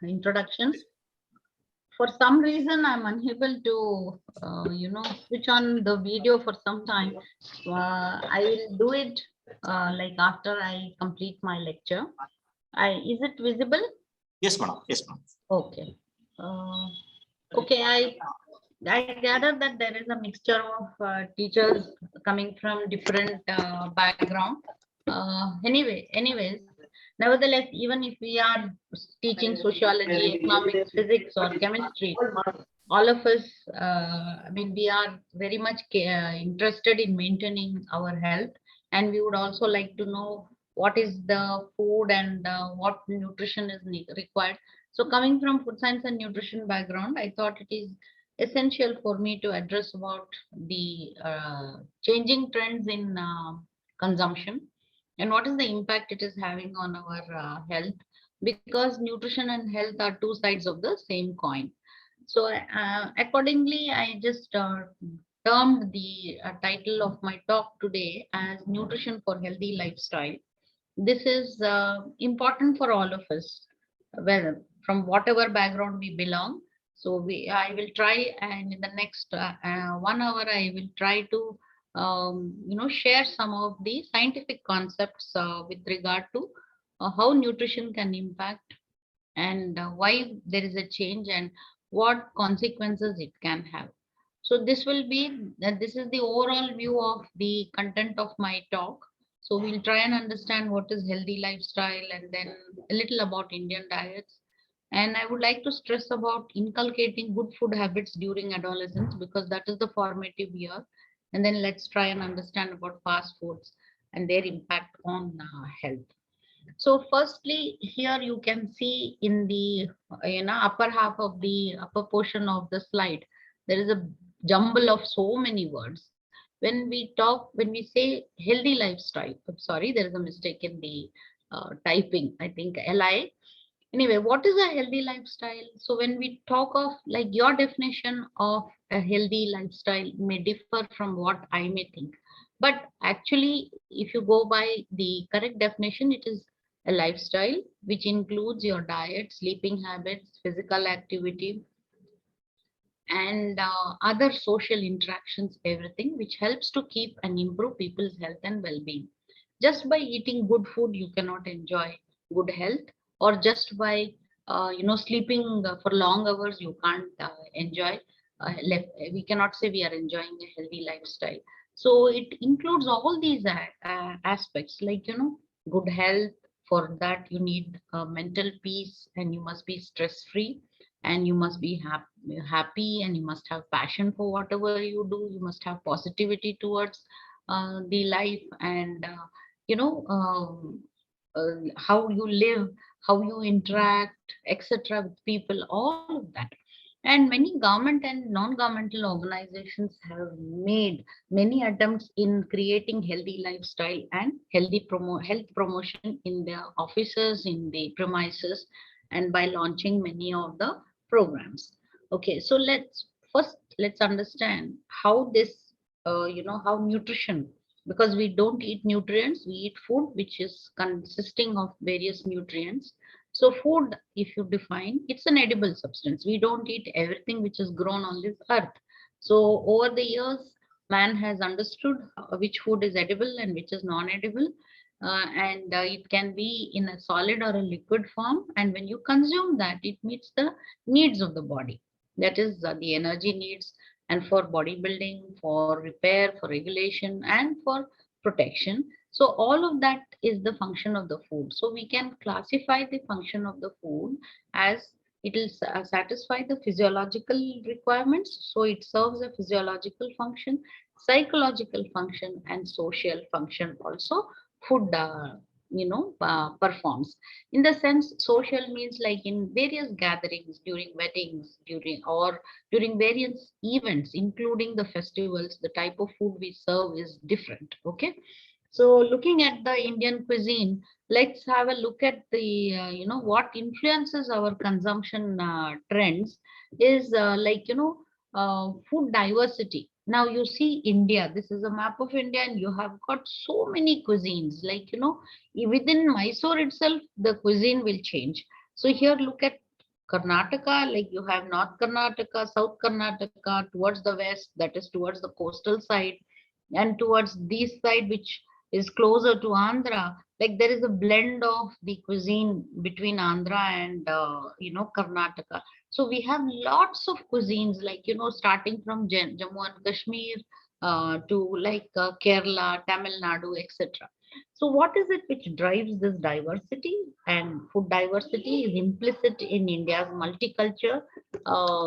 Introduction. For some reason, I'm unable to, switch on the video for some time. I will do it like after I complete my lecture. Is it visible? Yes, madam. Yes, madam. Okay. Okay. I gather that there is a mixture of teachers coming from different background. Anyways, nevertheless, even if we are teaching sociology, economics, physics, or chemistry, all of us, we are very much interested in maintaining our health, and we would also like to know what is the food and what nutrition is required. So, coming from food science and nutrition background, I thought it is essential for me to address about the changing trends in consumption and what is the impact it is having on our health, because nutrition and health are two sides of the same coin. So accordingly, I just termed the title of my talk today as Nutrition for Healthy Lifestyle. This is important for all of us, well, from whatever background we belong. So I will try, and in the next 1 hour, I will try to, share some of the scientific concepts with regard to how nutrition can impact and why there is a change and what consequences it can have. So this is the overall view of the content of my talk. So we'll try and understand what is healthy lifestyle and then a little about Indian diets. And I would like to stress about inculcating good food habits during adolescence, because that is the formative year. And then let's try and understand about fast foods and their impact on health. So firstly, here you can see in the upper half of the upper portion of the slide, there is a jumble of so many words. When we say healthy lifestyle, I'm sorry, there is a mistake in the typing. I think LI. Anyway, what is a healthy lifestyle? So when we talk of, like, your definition of a healthy lifestyle may differ from what I may think. But actually, if you go by the correct definition, it is a lifestyle which includes your diet, sleeping habits, physical activity, and other social interactions, everything which helps to keep and improve people's health and well-being. Just by eating good food, you cannot enjoy good health, or just by sleeping for long hours, you can't enjoy. We cannot say we are enjoying a healthy lifestyle. So it includes all these aspects, like good health. For that, you need mental peace, and you must be stress-free, and you must be happy, and you must have passion for whatever you do. You must have positivity towards the life, and how you live, how you interact, etc., with people, all of that. And many government and non-governmental organizations have made many attempts in creating healthy lifestyle and health promotion in their offices, in the premises, and by launching many of the programs. Okay, so let's understand how this, how nutrition, because we don't eat nutrients, we eat food which is consisting of various nutrients. So food, if you define, it's an edible substance. We don't eat everything which is grown on this earth. So over the years, man has understood which food is edible and which is non-edible. And it can be in a solid or a liquid form. And when you consume that, it meets the needs of the body. That is the energy needs, and for bodybuilding, for repair, for regulation, and for protection. So all of that is the function of the food. So we can classify the function of the food as it will satisfy the physiological requirements. So it serves a physiological function, psychological function, and social function also. Food, performs. In the sense, social means like in various gatherings, during weddings, during various events, including the festivals, the type of food we serve is different. Okay. So looking at the Indian cuisine, let's have a look at the, what influences our consumption trends is food diversity. Now you see India, this is a map of India, and you have got so many cuisines. Like, within Mysore itself, the cuisine will change. So here look at Karnataka, like you have North Karnataka, South Karnataka, towards the west, that is towards the coastal side, and towards this side, which is closer to Andhra, like there is a blend of the cuisine between Andhra and Karnataka. So we have lots of cuisines, like starting from Jammu and Kashmir to like Kerala, Tamil Nadu, etc. So what is it which drives this diversity? And food diversity is implicit in India's multicultural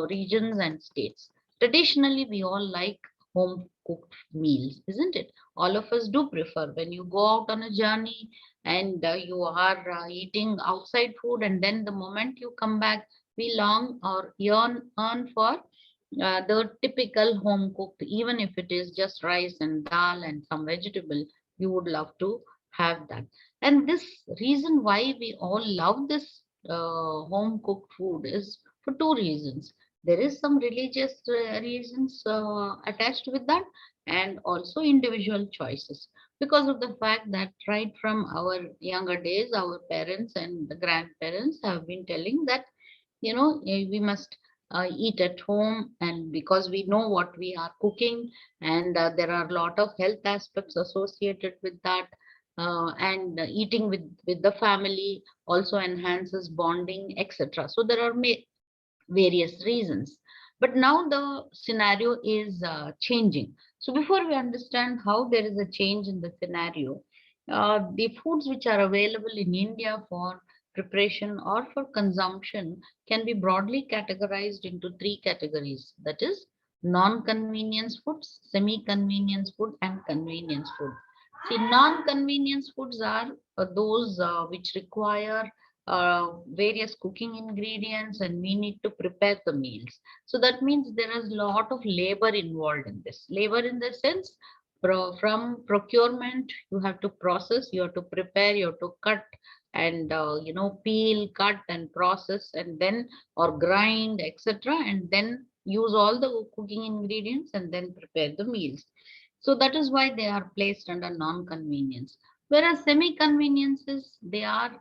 regions and states. Traditionally, we all like home cooked meals, isn't it? All of us do prefer when you go out on a journey and you are eating outside food, and then the moment you come back, we long or yearn for the typical home cooked, even if it is just rice and dal and some vegetable, you would love to have that. And this reason why we all love this home cooked food is for two reasons. There is some religious reasons attached with that, and also individual choices, because of the fact that right from our younger days, our parents and the grandparents have been telling that we must eat at home, and because we know what we are cooking, and there are a lot of health aspects associated with that, and eating with the family also enhances bonding, etc. So there are various reasons. But now the scenario is changing. So before we understand how there is a change in the scenario, the foods which are available in India for preparation or for consumption can be broadly categorized into three categories. That is non-convenience foods, semi-convenience food, and convenience food. See, non-convenience foods are those which require various cooking ingredients, and we need to prepare the meals. So that means there is a lot of labor involved in this. Labor in the sense, from procurement, you have to process, you have to prepare, you have to cut and peel, cut and process, and then or grind, etc., and then use all the cooking ingredients and then prepare the meals. So that is why they are placed under non-convenience. Whereas semi-conveniences, they are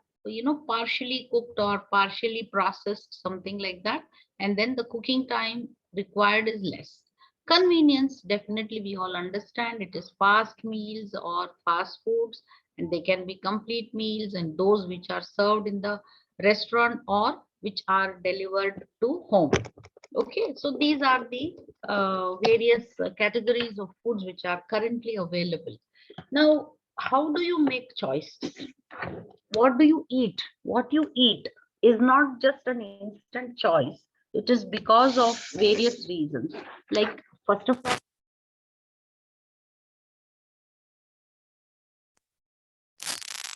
partially cooked or partially processed, something like that, and then the cooking time required is less. Convenience, definitely we all understand, it is fast meals or fast foods, and they can be complete meals, and those which are served in the restaurant or which are delivered to home. Okay, so these are the various categories of foods which are currently available. Now, how do you make choices? What do you eat? What you eat is not just an instant choice. It is because of various reasons. Like, first of all,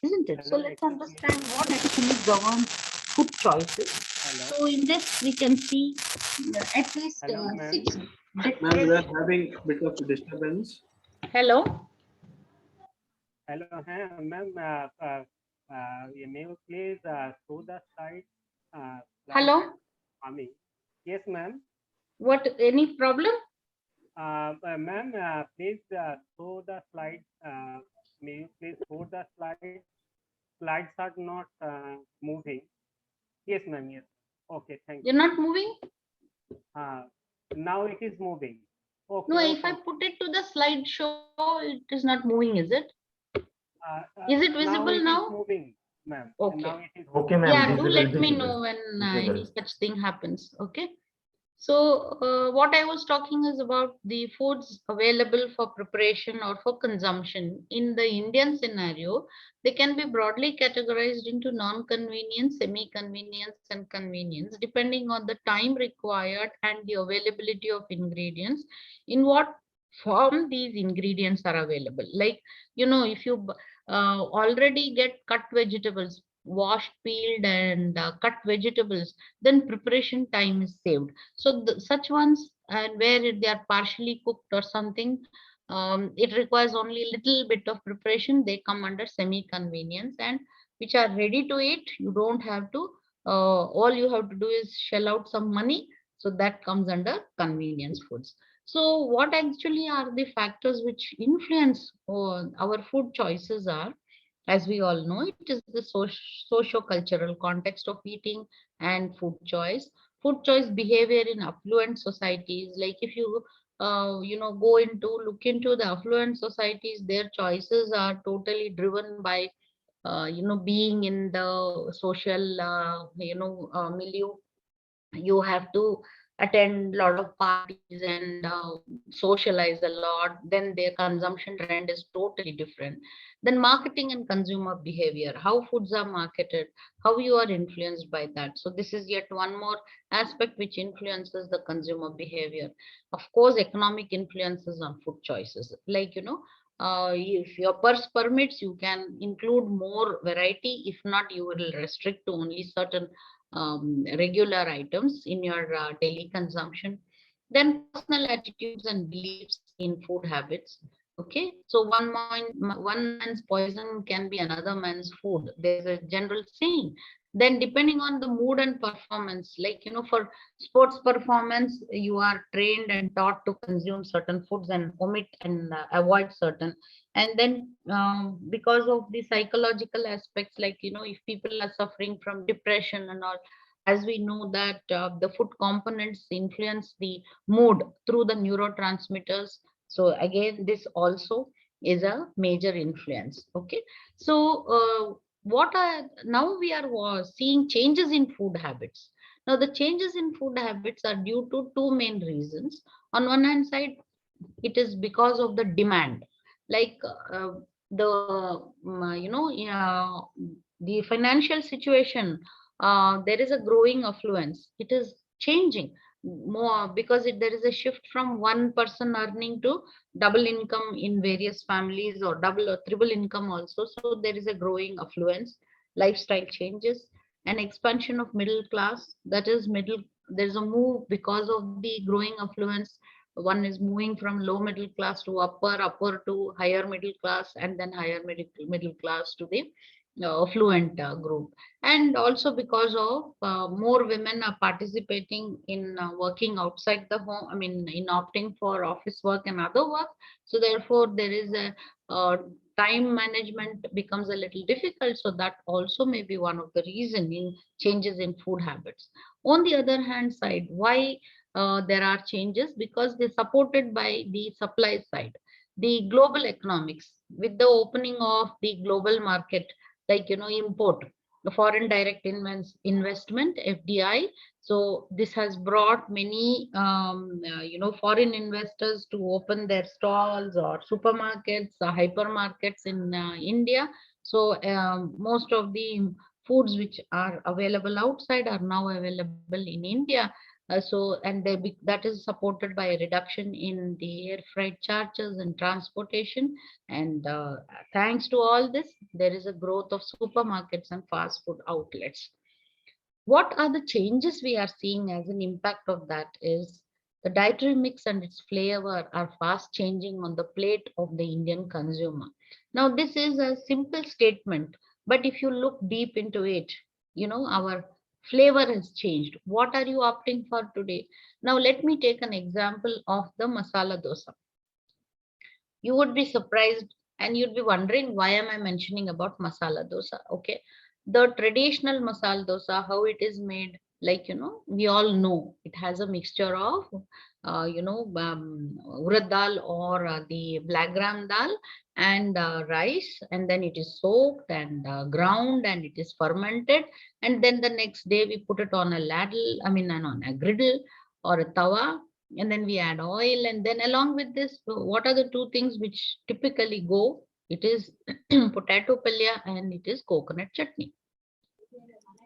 isn't it? So let's understand what actually governs food choices. So in this, we can see at least six Ma'am, we are different. having a bit of disturbance. Hello. Hello, ma'am. May you please show the slide? Hello. Ami. Yes, ma'am. What? Any problem? Ma'am, please show the slide. May you please show the slide? Slides are not moving. Yes, ma'am. Yes. Okay, thank you. You're not moving? Now it is moving. Okay. No, okay. if I put it to the slideshow, it is not moving, is it? Is it visible now? It is moving, ma'am. Okay. Now it is Okay, ma'am. Yeah, do let me know when any such thing happens. Okay. So what I was talking is about the foods available for preparation or for consumption. In the Indian scenario, they can be broadly categorized into non-convenience, semi-convenience, and convenience, depending on the time required and the availability of ingredients, in what form these ingredients are available. Like, if you already get cut vegetables, washed, peeled, and cut vegetables, then preparation time is saved. So such ones, and where they are partially cooked or something, it requires only a little bit of preparation, they come under semi-convenience. And which are ready to eat, you don't have to, all you have to do is shell out some money, so that comes under convenience foods. So what actually are the factors which influence our food choices are, As we all know, it is the socio-cultural context of eating and food choice. Food choice behavior in affluent societies, like if you look into the affluent societies, their choices are totally driven by being in the social milieu. You have to attend a lot of parties and socialize a lot, then their consumption trend is totally different. Then marketing and consumer behavior, how foods are marketed, how you are influenced by that. So this is yet one more aspect which influences the consumer behavior. Of course, economic influences on food choices, like if your purse permits, you can include more variety. If not, you will restrict to only certain regular items in your daily consumption. Then personal attitudes and beliefs in food habits. Okay, so one man's poison can be another man's food. There's a general saying. Then depending on the mood and performance, like for sports performance, you are trained and taught to consume certain foods and omit and avoid certain. And then because of the psychological aspects, like if people are suffering from depression and all, as we know that the food components influence the mood through the neurotransmitters. So again, this also is a major influence. Okay, so what are now we are seeing changes in food habits. Now the changes in food habits are due to two main reasons. On one hand side, it is because of the demand, like the the financial situation. There is a growing affluence, it is changing more because there is a shift from one person earning to double income in various families, or double or triple income also. So there is a growing affluence, lifestyle changes, and expansion of middle class. That is middle, there's a move because of the growing affluence. One is moving from low middle class to upper to higher middle class, and then higher middle class to the affluent group. And also because of more women are participating in working outside the home, I mean in opting for office work and other work. So therefore there is a time management becomes a little difficult. So that also may be one of the reason in changes in food habits. On the other hand side, why there are changes? Because they're supported by the supply side, the global economics, with the opening of the global market, like import, the foreign direct investment, FDI. So this has brought many foreign investors to open their stalls or supermarkets, hypermarkets in India. So most of the foods which are available outside are now available in India. That is supported by a reduction in the air freight charges and transportation. And thanks to all this, there is a growth of supermarkets and fast food outlets. What are the changes we are seeing as an impact of that is the dietary mix and its flavor are fast changing on the plate of the Indian consumer. Now, this is a simple statement, but if you look deep into it, our flavor has changed. What are you opting for today? Now, let me take an example of the masala dosa. You would be surprised and you'd be wondering, why am I mentioning about masala dosa? Okay, the traditional masala dosa, how it is made, like we all know it has a mixture of urad dal, or the black gram dal, and rice, and then it is soaked and ground, and it is fermented, and then the next day we put it on a ladle, I mean on a griddle or a tawa, and then we add oil. And then along with this, what are the two things which typically go? It is potato palya and it is coconut chutney.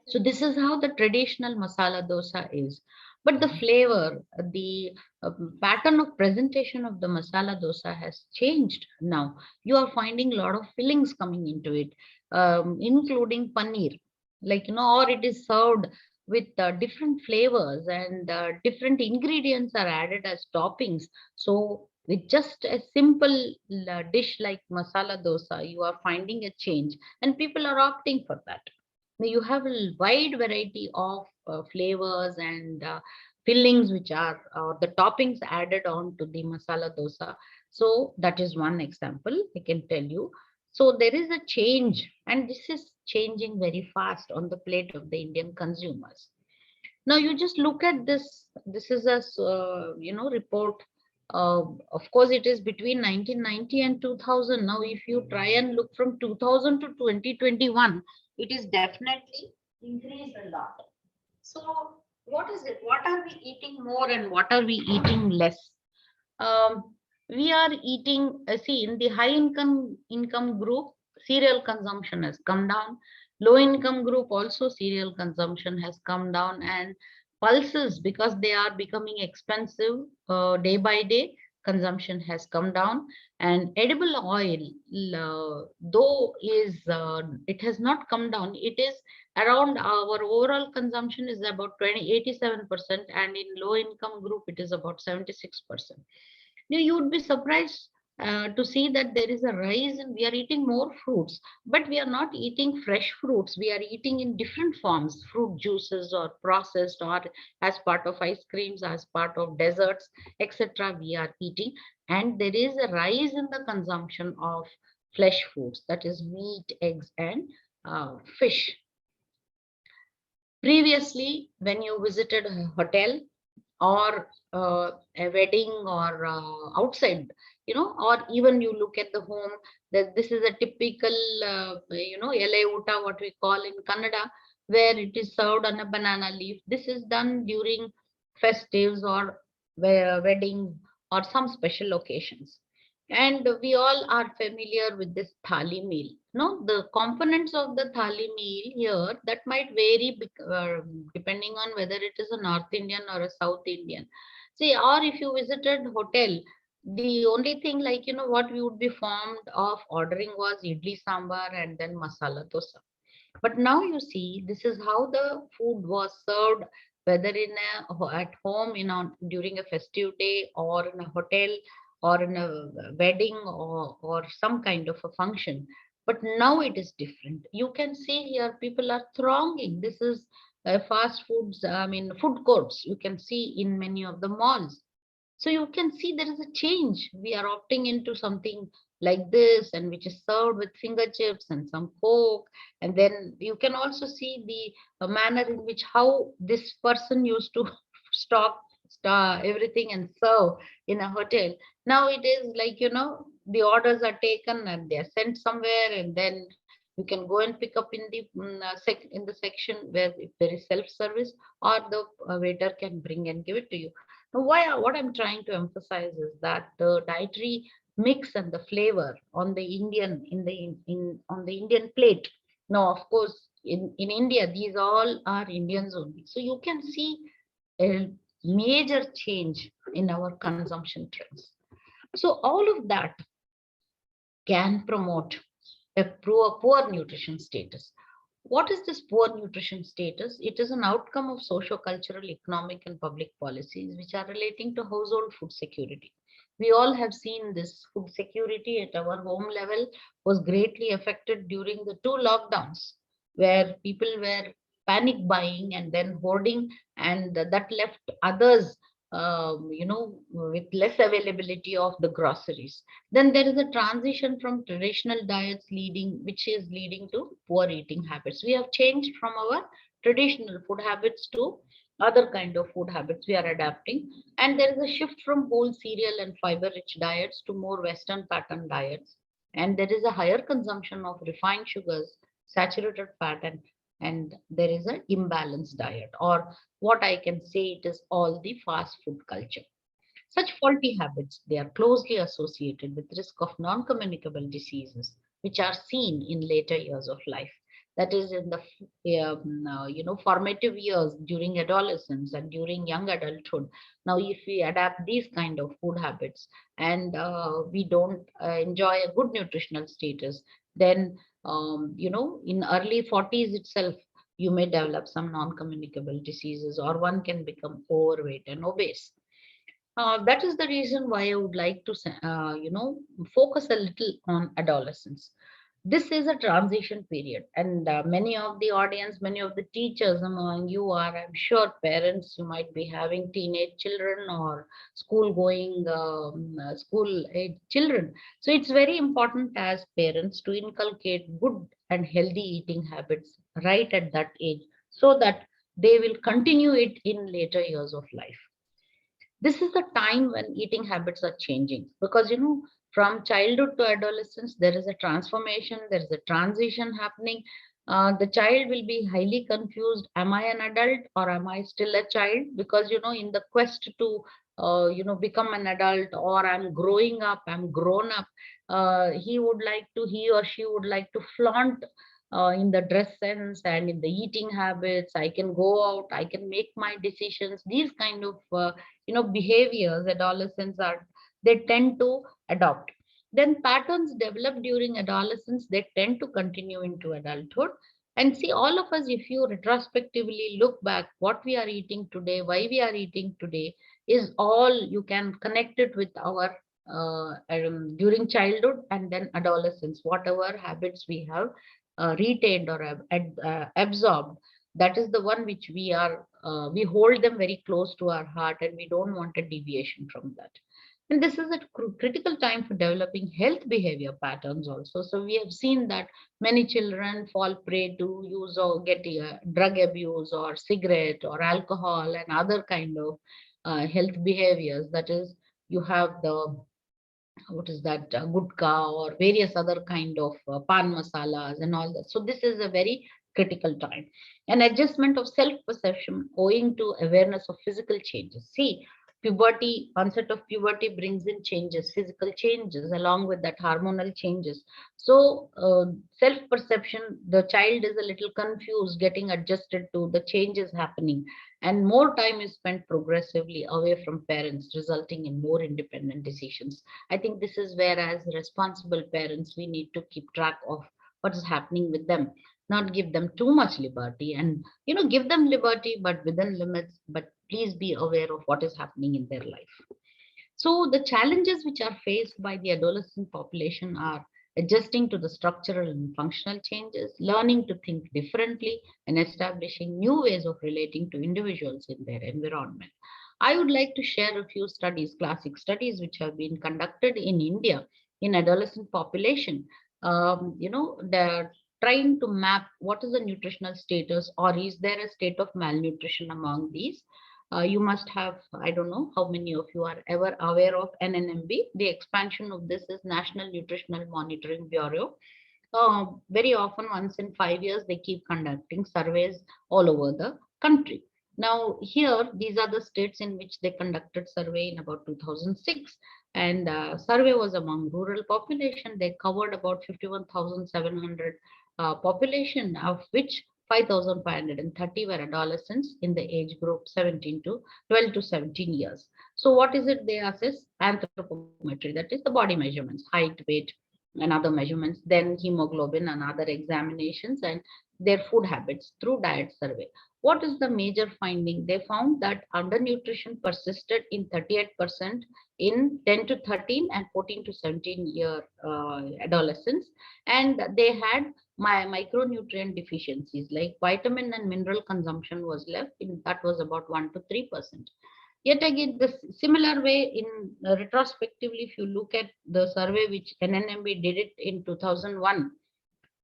So this is how the traditional masala dosa is. But the flavor, the pattern of presentation of the masala dosa has changed now. You are finding a lot of fillings coming into it, including paneer, like or it is served with different flavors, and different ingredients are added as toppings. So with just a simple dish like masala dosa, you are finding a change, and people are opting for that. Now you have a wide variety of flavors and fillings which are the toppings added on to the masala dosa. So that is one example I can tell you. So there is a change, and this is changing very fast on the plate of the Indian consumers. Now you just look at this. This is a report. Of course, it is between 1990 and 2000. Now, if you try and look from 2000 to 2021, it is definitely increased a lot. So, what is it? What are we eating more and what are we eating less? We are eating. See, in the high income group, cereal consumption has come down. Low income group also cereal consumption has come down, and pulses, because they are becoming expensive day by day, consumption has come down. And edible oil, though is it has not come down, it is around, our overall consumption is about 87%, and in low income group it is about 76%. Now, you would be surprised to see that there is a rise and we are eating more fruits, but we are not eating fresh fruits. We are eating in different forms, fruit juices or processed or as part of ice creams, as part of desserts, etc. We are eating, and there is a rise in the consumption of flesh foods, that is meat, eggs, and fish. Previously, when you visited a hotel or a wedding or outside, or even you look at the home, that this is a typical, ele uta, what we call in Kannada, where it is served on a banana leaf. This is done during festives or weddings or some special occasions. And we all are familiar with this thali meal. No, the components of the thali meal here, that might vary depending on whether it is a North Indian or a South Indian. See, or if you visited hotel, the only thing, like, what we would be formed of ordering was idli sambar and then masala dosa. But now you see, this is how the food was served, whether at home, during a festive day, or in a hotel, or in a wedding, or some kind of a function. But now it is different. You can see here people are thronging. This is fast foods, I mean, food courts. You can see in many of the malls. So you can see there is a change. We are opting into something like this, and which is served with finger chips and some coke. And then you can also see the manner in which how this person used to stock everything and serve in a hotel. Now it is like, the orders are taken and they are sent somewhere, and then you can go and pick up in the in the section where if there is self-service, or the waiter can bring and give it to you. Now, what I'm trying to emphasize is that the dietary mix and the flavor on the Indian on the Indian plate. Now, of course, in India, these all are Indians only. So you can see a major change in our consumption trends. So all of that can promote a poor nutrition status. What is this poor nutrition status? It is an outcome of socio-cultural, economic, and public policies which are relating to household food security. We all have seen this. Food security at our home level was greatly affected during the two lockdowns, where people were panic buying and then hoarding, and that left others, with less availability of the groceries. Then there is a transition from traditional diets which is leading to poor eating habits. We have changed from our traditional food habits to other kind of food habits we are adapting. And there is a shift from whole cereal and fiber rich diets to more Western pattern diets. And there is a higher consumption of refined sugars, saturated fat, and there is an imbalanced diet, or what I can say, it is all the fast food culture. Such faulty habits, they are closely associated with risk of non-communicable diseases, which are seen in later years of life. That is in the formative years, during adolescence and during young adulthood. Now, if we adapt these kind of food habits, and we don't enjoy a good nutritional status, then in early 40s itself, you may develop some non-communicable diseases, or one can become overweight and obese. That is the reason why I would like to, focus a little on adolescence. This is a transition period, and many of the audience, many of the teachers among you are, I'm sure, parents. You might be having teenage children or school going school age children. So it's very important as parents to inculcate good and healthy eating habits right at that age, so that they will continue it in later years of life. This is the time when eating habits are changing, because from childhood to adolescence there is a transformation, there is a transition happening. The child will be highly confused, am I an adult or am I still a child? Because in the quest to become an adult, or I'm growing up, I'm grown up, he or she would like to flaunt in the dress sense and in the eating habits. I can go out, I can make my decisions. These kind of behaviors adolescents are, they tend to adopt. Then patterns developed during adolescence, they tend to continue into adulthood. And see, all of us, if you retrospectively look back what we are eating today, why we are eating today, is all you can connect it with our during childhood and then adolescence, whatever habits we have retained or absorbed. That is the one which we hold them very close to our heart, and we don't want a deviation from that. And this is a critical time for developing health behavior patterns also. So we have seen that many children fall prey to use or get drug abuse or cigarette or alcohol and other kind of health behaviors. That is, you have the, what is that, gutka or various other kind of pan masalas and all that. So this is a very critical time. An adjustment of self perception owing to awareness of physical changes. See, puberty, onset of puberty brings in changes, physical changes, along with that hormonal changes. So self perception, the child is a little confused, getting adjusted to the changes happening, and more time is spent progressively away from parents, resulting in more independent decisions. I think this is where, as responsible parents, we need to keep track of what is happening with them, not give them too much liberty, and give them liberty but within limits, but please be aware of what is happening in their life. So the challenges which are faced by the adolescent population are adjusting to the structural and functional changes, learning to think differently, and establishing new ways of relating to individuals in their environment. I would like to share a few studies, classic studies, which have been conducted in India in adolescent population. They're trying to map what is the nutritional status, or is there a state of malnutrition among these. You must have, I don't know how many of you are ever aware of NNMB. The expansion of this is National Nutritional Monitoring Bureau. Very often, once in 5 years, they keep conducting surveys all over the country. Now, here, these are the states in which they conducted survey in about 2006. And survey was among rural population. They covered about 51,700 population, of which 5,530 were adolescents in the age group 12 to 17 years. So what is it they assess? Anthropometry, that is the body measurements, height, weight, and other measurements, then hemoglobin and other examinations, and their food habits through diet survey. What is the major finding? They found that undernutrition persisted in 38% in 10 to 13 and 14 to 17-year adolescents, and they had micronutrient deficiencies like vitamin and mineral consumption was left in, that was about 1 to 3%. Yet again, the similar way in retrospectively, if you look at the survey which NNMB did it in 2001,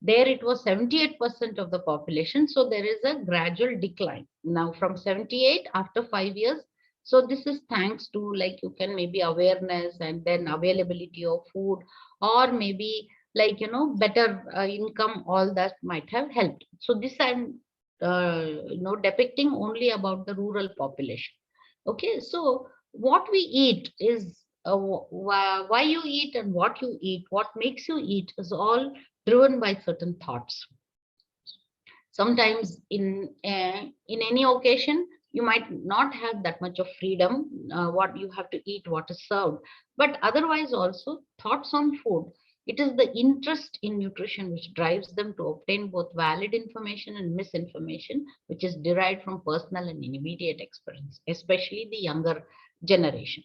there it was 78% of the population. So there is a gradual decline. Now from 78 after 5 years. So this is thanks to, like, you can maybe awareness and then availability of food, or maybe like, better income, all that might have helped. So this I'm, depicting only about the rural population. Okay, so what we eat is why you eat and what you eat, what makes you eat is all driven by certain thoughts. Sometimes in any occasion, you might not have that much of freedom, what you have to eat, what is served, but otherwise also thoughts on food. It is the interest in nutrition which drives them to obtain both valid information and misinformation, which is derived from personal and immediate experience, especially the younger generation.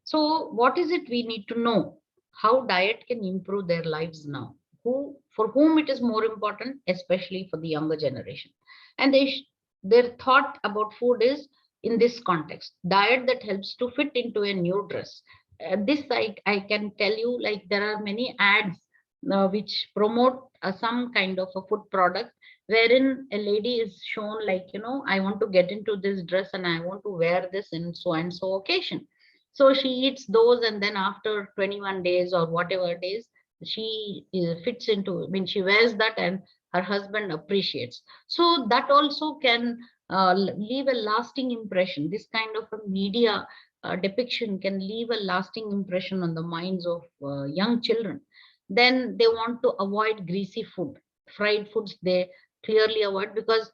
So what is it we need to know? How diet can improve their lives now? Who for whom it is more important, especially for the younger generation. And their thought about food is in this context: diet that helps to fit into a new dress. This I can tell you, like there are many ads which promote some kind of a food product, wherein a lady is shown like, I want to get into this dress and I want to wear this in so and so occasion. So she eats those, and then after 21 days or whatever days, she fits into, I mean, she wears that and her husband appreciates. So that also can leave a lasting impression. This kind of a media depiction can leave a lasting impression on the minds of young children. Then they want to avoid greasy food, fried foods they clearly avoid, because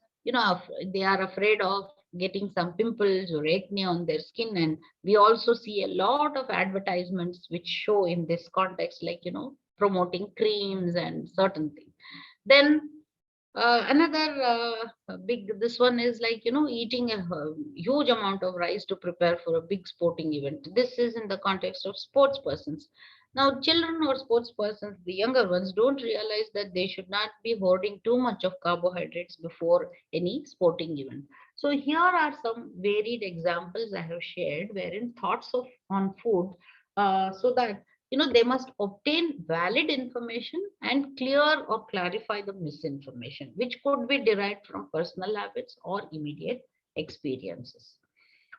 they are afraid of getting some pimples or acne on their skin. And we also see a lot of advertisements which show in this context, like promoting creams and certain things. Then another big, this one is like, eating a huge amount of rice to prepare for a big sporting event. This is in the context of sports persons. Now, children or sports persons, the younger ones, don't realize that they should not be hoarding too much of carbohydrates before any sporting event. So here are some varied examples I have shared, wherein thoughts of on food, so that they must obtain valid information and clear or clarify the misinformation, which could be derived from personal habits or immediate experiences.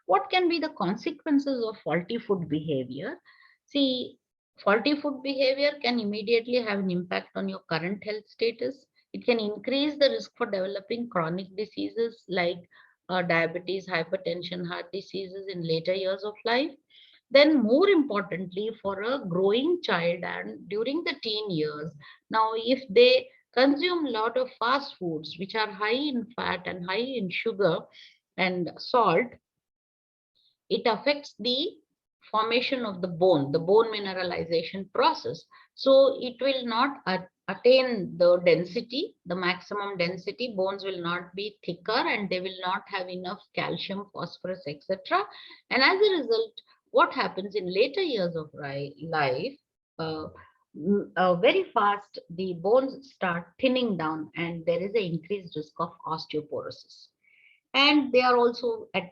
What can be the consequences of faulty food behavior? See, faulty food behavior can immediately have an impact on your current health status. It can increase the risk for developing chronic diseases like diabetes, hypertension, heart diseases in later years of life. Then more importantly, for a growing child and during the teen years, now if they consume a lot of fast foods which are high in fat and high in sugar and salt, it affects the formation of the bone mineralization process. So it will not attain the density, the maximum density. Bones will not be thicker and they will not have enough calcium, phosphorus, etc. And as a result, what happens in later years of life, uh, very fast, the bones start thinning down and there is an increased risk of osteoporosis. And they are also at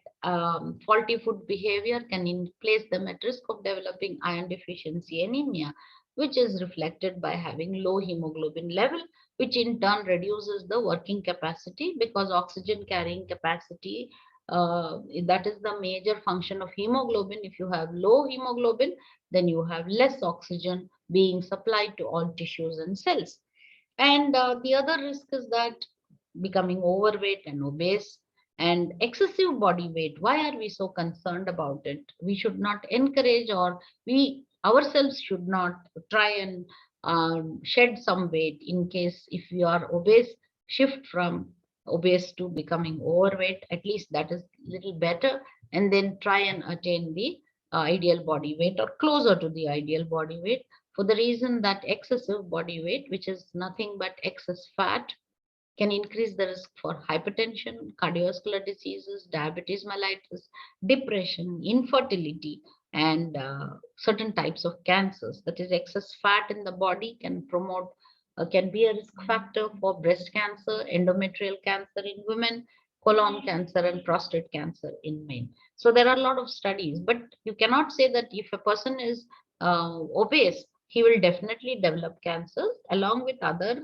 faulty food behavior can place them at risk of developing iron deficiency anemia, which is reflected by having low hemoglobin level, which in turn reduces the working capacity, because oxygen carrying capacity, that is the major function of hemoglobin. If you have low hemoglobin, then you have less oxygen being supplied to all tissues and cells. And the other risk is that becoming overweight and obese and excessive body weight. Why are we so concerned about it? We should not encourage, or we ourselves should not try and shed some weight. In case if you are obese, shift from obese to becoming overweight. At least that is little better, and then try and attain the ideal body weight or closer to the ideal body weight, for the reason that excessive body weight, which is nothing but excess fat, can increase the risk for hypertension, cardiovascular diseases, diabetes mellitus, depression, infertility, and certain types of cancers. That is, excess fat in the body can be a risk factor for breast cancer, endometrial cancer in women, colon cancer, and prostate cancer in men. So there are a lot of studies, but you cannot say that if a person is obese, he will definitely develop cancers along with other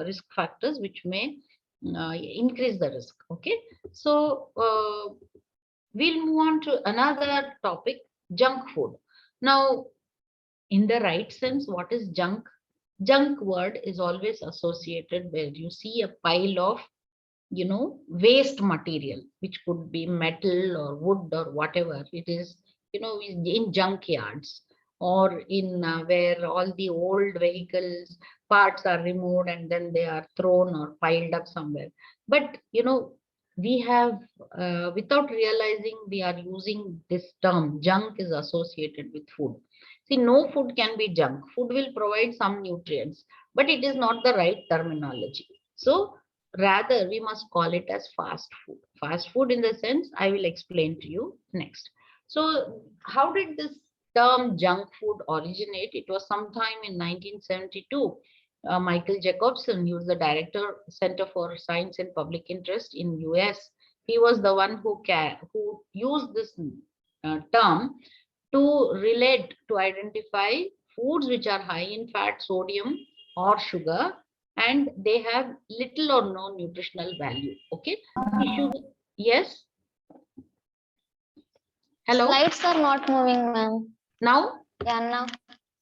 risk factors which may increase the risk. Okay, so we'll move on to another topic: junk food. Now, in the right sense, what is junk? Junk word is always associated where you see a pile of waste material, which could be metal or wood or whatever it is, in junk yards, or in where all the old vehicles parts are removed and then they are thrown or piled up somewhere. But we have, without realizing, we are using this term junk is associated with food. See, no food can be junk. Food will provide some nutrients, but it is not the right terminology. So rather, we must call it as fast food. Fast food in the sense I will explain to you next. So how did this term junk food originate? It was sometime in 1972 Michael Jacobson, he was the director, Center for Science and Public Interest in US. He was the one who used this term to relate, to identify foods which are high in fat, sodium, or sugar, and they have little or no nutritional value. Okay. Yes. Hello. Slides are not moving, ma'am. Now. Yeah,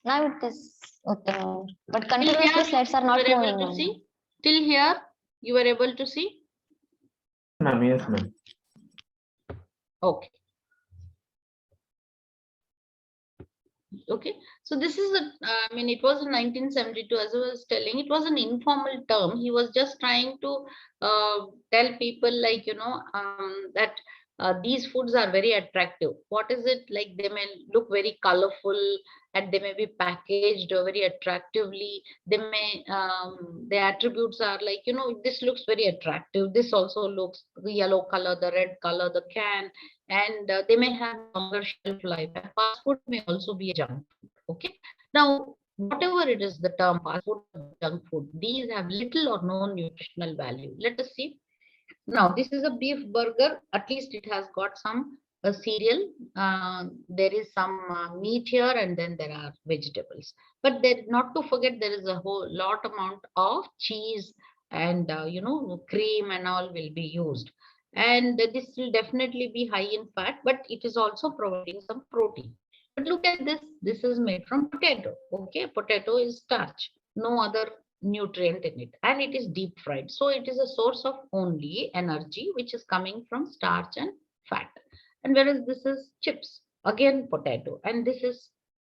now it is okay, ma'am. But Till here, continuously slides are not you were moving, able to ma'am. see? Till here, you were able to see? Ma'am, yes, ma'am. Okay. Okay. So this is I mean, it was in 1972, as I was telling, it was an informal term. He was just trying to tell people, like, that these foods are very attractive. What is it like? They may look very colorful and they may be packaged very attractively. They may, the attributes are like, this looks very attractive. This also looks the yellow color, the red color, the can, and they may have longer shelf life. And fast food may also be a junk food. Okay. Now, whatever it is, the term fast food, junk food, these have little or no nutritional value. Let us see. Now, this is a beef burger. At least it has got some cereal. There is some meat here, and then there are vegetables. But there, not to forget, there is a whole lot amount of cheese and cream and all will be used. And this will definitely be high in fat, but it is also providing some protein. But look at this. This is made from potato. Okay, potato is starch. No other nutrient in it, and it is deep fried, so it is a source of only energy which is coming from starch and fat. And whereas this is chips, again potato, and this is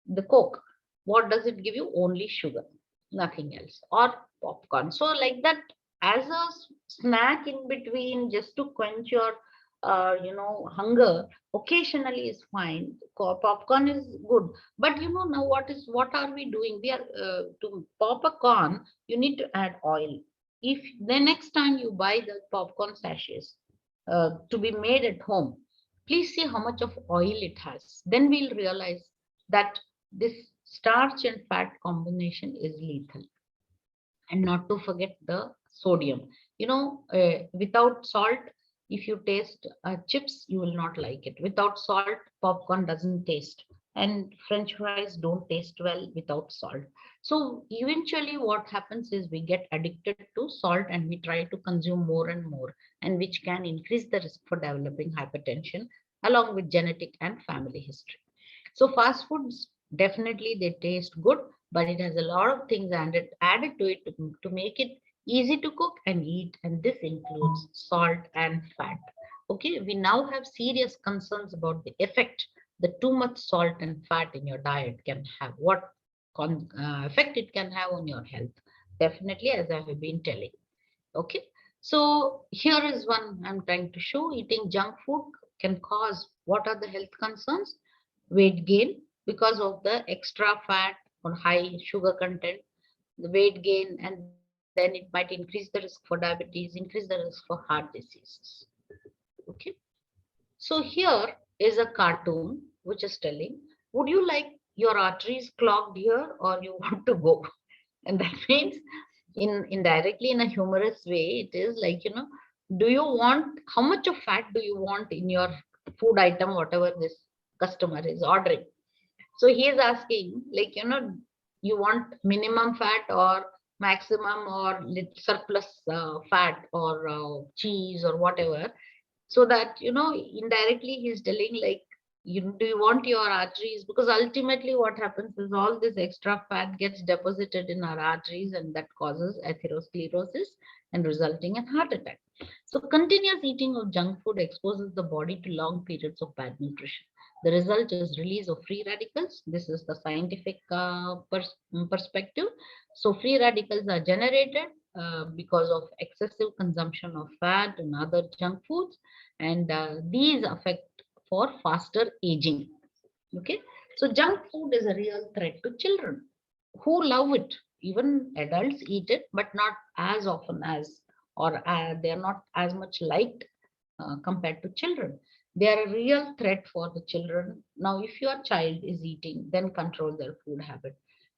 the Coke. What does it give you? Only sugar, nothing else. Or popcorn. So like that, as a snack in between, just to quench your hunger, occasionally is fine. Popcorn is good, but now what are we doing? We are to pop a corn, you need to add oil. If the next time you buy the popcorn sachets to be made at home, please see how much of oil it has. Then we'll realize that this starch and fat combination is lethal. And not to forget the sodium. Without salt, if you taste chips, you will not like it. Without salt, popcorn doesn't taste, and French fries don't taste well without salt. So eventually what happens is we get addicted to salt and we try to consume more and more, and which can increase the risk for developing hypertension along with genetic and family history. So fast foods, definitely they taste good, but it has a lot of things added to it to make it easy to cook and eat, and this includes salt and fat. Okay, we now have serious concerns about the effect that too much salt and fat in your diet can have, what effect it can have on your health. Definitely, as I have been telling. Okay, so here is one I'm trying to show. Eating junk food can cause, what are the health concerns? Weight gain because of the extra fat or high sugar content, the weight gain, and then it might increase the risk for diabetes, increase the risk for heart diseases. Okay, so here is a cartoon which is telling, would you like your arteries clogged here, or you want to go? And that means, indirectly, in a humorous way, it is like, do you want, how much of fat do you want in your food item, whatever this customer is ordering? So he is asking, like, you want minimum fat or maximum or surplus fat or cheese or whatever. So that, indirectly he's telling, like, do you want your arteries? Because ultimately what happens is all this extra fat gets deposited in our arteries, and that causes atherosclerosis and resulting in heart attack. So continuous eating of junk food exposes the body to long periods of bad nutrition. The result is release of free radicals. This is the scientific perspective. So free radicals are generated because of excessive consumption of fat and other junk foods, and these affect for faster aging. Okay, so junk food is a real threat to children who love it. Even adults eat it, but not as often as, or they are not as much liked compared to children. They are a real threat for the children. Now, if your child is eating, then control their food habit.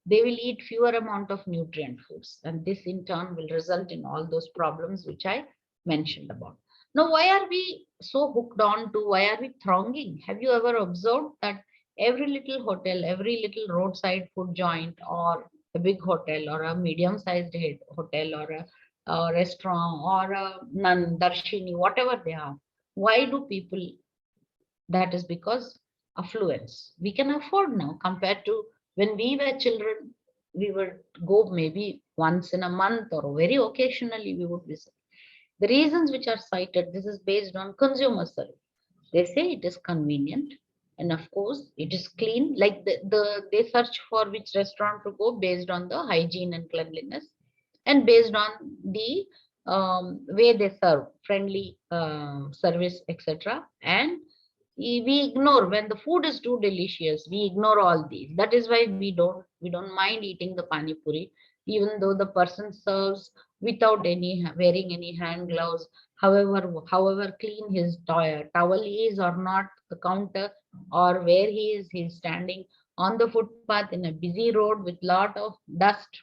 they will eat fewer amount of nutrient foods, and this in turn will result in all those problems which I mentioned about. Now, why are we so hooked on to, why are we thronging? Have you ever observed that every little hotel, every little roadside food joint, or a big hotel, or a medium-sized hotel, or a restaurant, or a nun, darshini, whatever they are, why do people? That is because affluence. We can afford now compared to when we were children. We would go maybe once in a month or very occasionally we would visit. The reasons which are cited, this is based on consumer survey. They say it is convenient, and of course it is clean. Like they search for which restaurant to go based on the hygiene and cleanliness, and based on the way they serve, friendly service, etc. And we ignore when the food is too delicious. We ignore all these. That is why we don't mind eating the pani puri, even though the person serves without any wearing any hand gloves. However clean his towel is or not, the counter or where he's standing on the footpath in a busy road with lot of dust,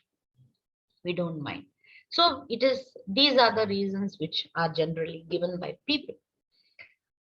we don't mind. So it is, these are the reasons which are generally given by people.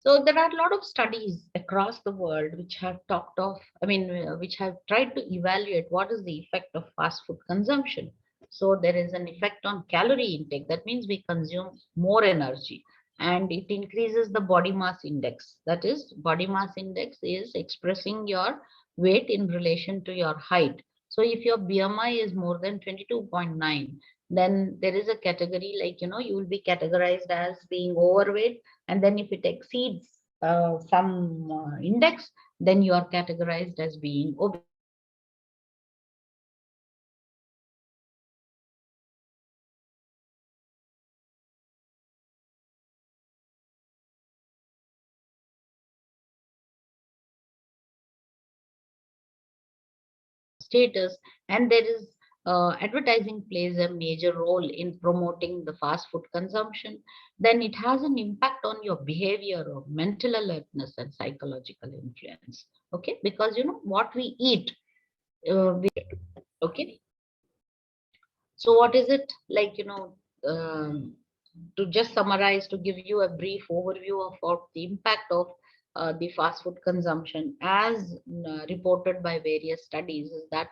So there are a lot of studies across the world which have talked of, which have tried to evaluate what is the effect of fast food consumption. So there is an effect on calorie intake. That means we consume more energy, and it increases the body mass index. That is, body mass index is expressing your weight in relation to your height. So if your BMI is more than 22.9, then there is a category, like, you will be categorized as being overweight, and then if it exceeds some index, then you are categorized as being obese. Status, and there is advertising plays a major role in promoting the fast food consumption. Then it has an impact on your behavior or mental alertness and psychological influence. Okay, because what we eat, okay. So what is it like, to just summarize, to give you a brief overview of what the impact of the fast food consumption as reported by various studies is that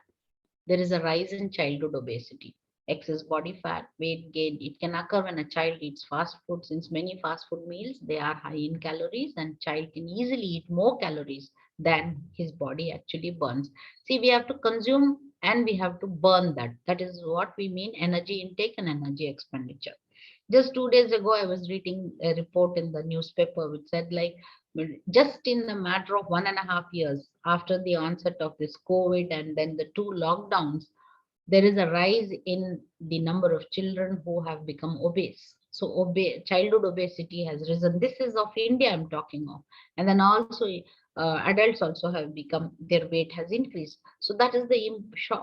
there is a rise in childhood obesity, excess body fat, weight gain. It can occur when a child eats fast food, since many fast food meals, they are high in calories, and child can easily eat more calories than his body actually burns. See, we have to consume and we have to burn that. That is what we mean energy intake and energy expenditure. Just 2 days ago, I was reading a report in the newspaper which said, like, just in a matter of 1.5 years after the onset of this COVID and then the two lockdowns, there is a rise in the number of children who have become obese. So childhood obesity has risen. This is of India I'm talking of. And then also adults also have become, their weight has increased. So that is the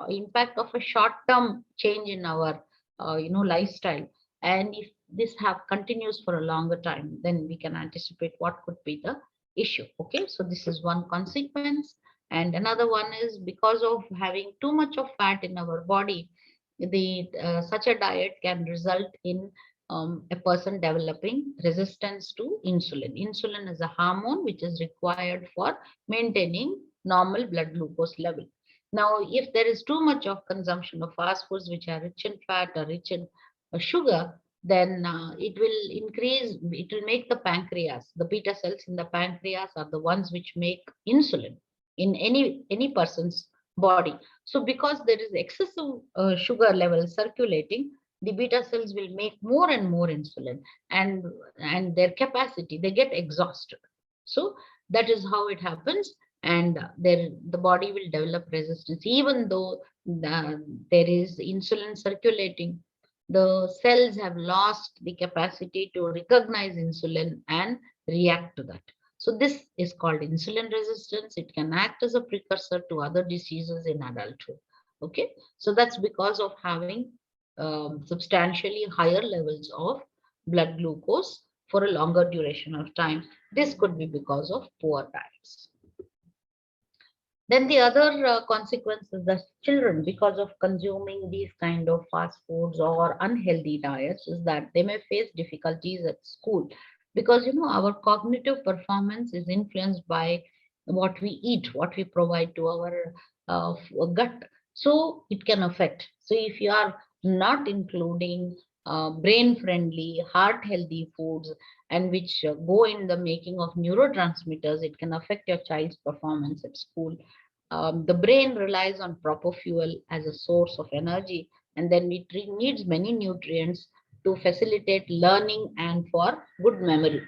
impact of a short-term change in our lifestyle. And if this continues for a longer time, then we can anticipate what could be the issue. Okay, so this is one consequence. And another one is because of having too much of fat in our body, the such a diet can result in a person developing resistance to insulin. Insulin is a hormone which is required for maintaining normal blood glucose level. Now, if there is too much of consumption of fast foods which are rich in fat or rich in sugar, then it will increase, it will make the pancreas, the beta cells in the pancreas are the ones which make insulin in any person's body. So because there is excessive sugar level circulating, the beta cells will make more and more insulin, and their capacity, they get exhausted. So that is how it happens, and the body will develop resistance. Even though there is insulin circulating, the cells have lost the capacity to recognize insulin and react to that. So this is called insulin resistance. It can act as a precursor to other diseases in adulthood. Okay, so that's because of having substantially higher levels of blood glucose for a longer duration of time. This could be because of poor diets. Then the other consequence is that children, because of consuming these kind of fast foods or unhealthy diets, is that they may face difficulties at school, because our cognitive performance is influenced by what we eat, what we provide to our gut. So it can affect. So if you are not including brain friendly, heart healthy foods, and which go in the making of neurotransmitters, it can affect your child's performance at school. The brain relies on proper fuel as a source of energy, and then it needs many nutrients to facilitate learning and for good memory.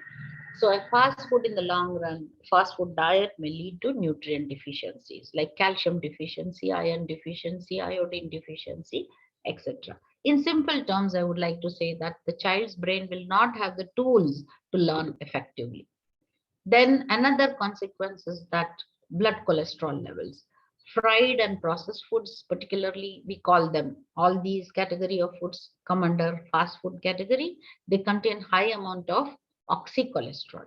So a fast food in the long run, fast food diet may lead to nutrient deficiencies like calcium deficiency, iron deficiency, iodine deficiency, etc. In simple terms, I would like to say that the child's brain will not have the tools to learn effectively. Then another consequence is that blood cholesterol levels. Fried and processed foods, particularly, we call them, all these category of foods come under fast food category. They contain high amount of oxycholesterol.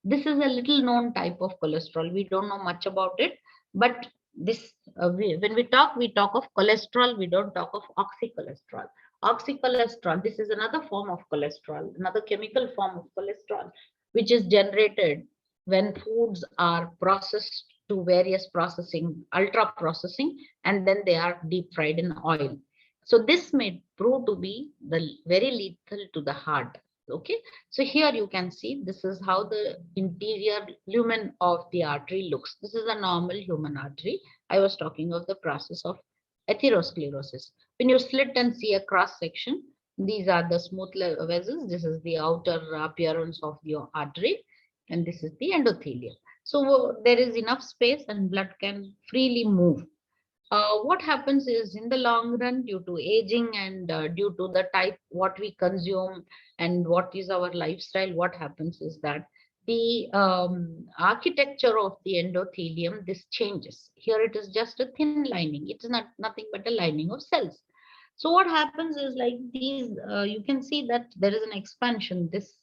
This is a little known type of cholesterol. We don't know much about it, but this when we talk of cholesterol, we don't talk of oxycholesterol. Oxycholesterol, this is another form of cholesterol, another chemical form of cholesterol, which is generated when foods are processed to various processing, ultra processing, and then they are deep fried in oil. So this may prove to be the very lethal to the heart. Okay, so here you can see this is how the interior lumen of the artery looks. This is a normal human artery. I was talking of the process of atherosclerosis. When you slit and see a cross section, these are the smooth vessels. This is the outer appearance of your artery, and this is the endothelium. So there is enough space and blood can freely move. What happens is in the long run, due to aging and due to the type what we consume and what is our lifestyle, what happens is that the architecture of the endothelium, this changes. Here it is just a thin lining. It is not nothing but a lining of cells. So what happens is like these, you can see that there is an expansion. This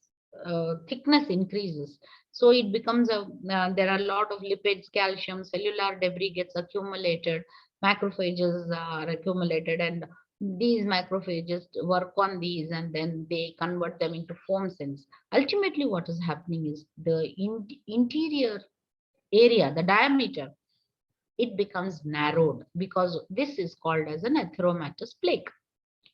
thickness increases. So it becomes there are a lot of lipids, calcium, cellular debris gets accumulated, macrophages are accumulated, and these macrophages work on these and then they convert them into foam cells. Ultimately, what is happening is the interior area, the diameter, it becomes narrowed because this is called as an atheromatous plaque.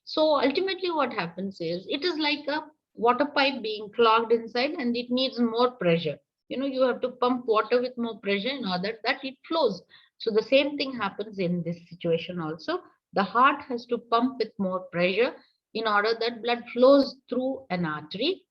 So ultimately what happens is it is like a water pipe being clogged inside and it needs more pressure. You have to pump water with more pressure in order that it flows. So the same thing happens in this situation also. The heart has to pump with more pressure in order that blood flows through an artery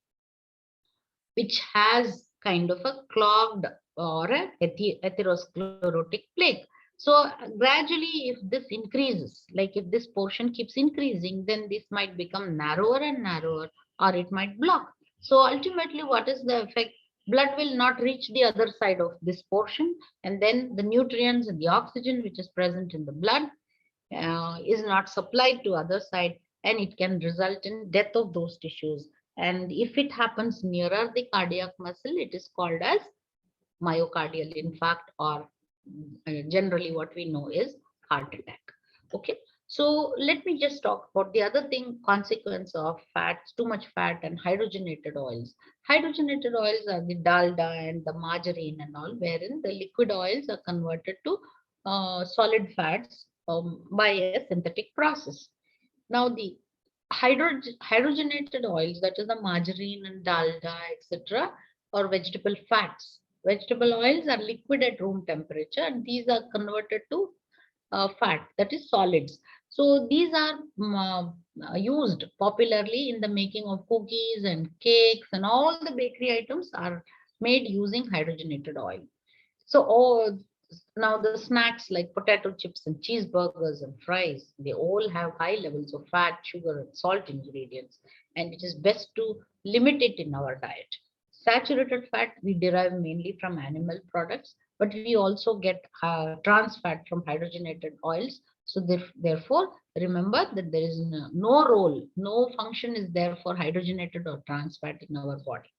which has kind of a clogged or a atherosclerotic plaque. So gradually, if this increases, like if this portion keeps increasing, then this might become narrower and narrower, or it might block. So ultimately, what is the effect? Blood will not reach the other side of this portion, and then the nutrients and the oxygen which is present in the blood is not supplied to other side, and it can result in death of those tissues. And if it happens nearer the cardiac muscle, it is called as myocardial infarct, or generally what we know is heart attack. Okay, so let me just talk about the other thing, consequence of fats, too much fat and hydrogenated oils. Hydrogenated oils are the dalda and the margarine and all, wherein the liquid oils are converted to solid fats by a synthetic process. Now the hydrogenated oils, that is the margarine and dalda, etc., or vegetable fats. Vegetable oils are liquid at room temperature, and these are converted to fat, that is solids. So these are used popularly in the making of cookies and cakes, and all the bakery items are made using hydrogenated oil. So now the snacks like potato chips and cheeseburgers and fries, they all have high levels of fat, sugar, and salt ingredients, and it is best to limit it in our diet. Saturated fat we derive mainly from animal products, but we also get trans fat from hydrogenated oils. So therefore, remember that there is no role, no function is there for hydrogenated or trans fat in our body.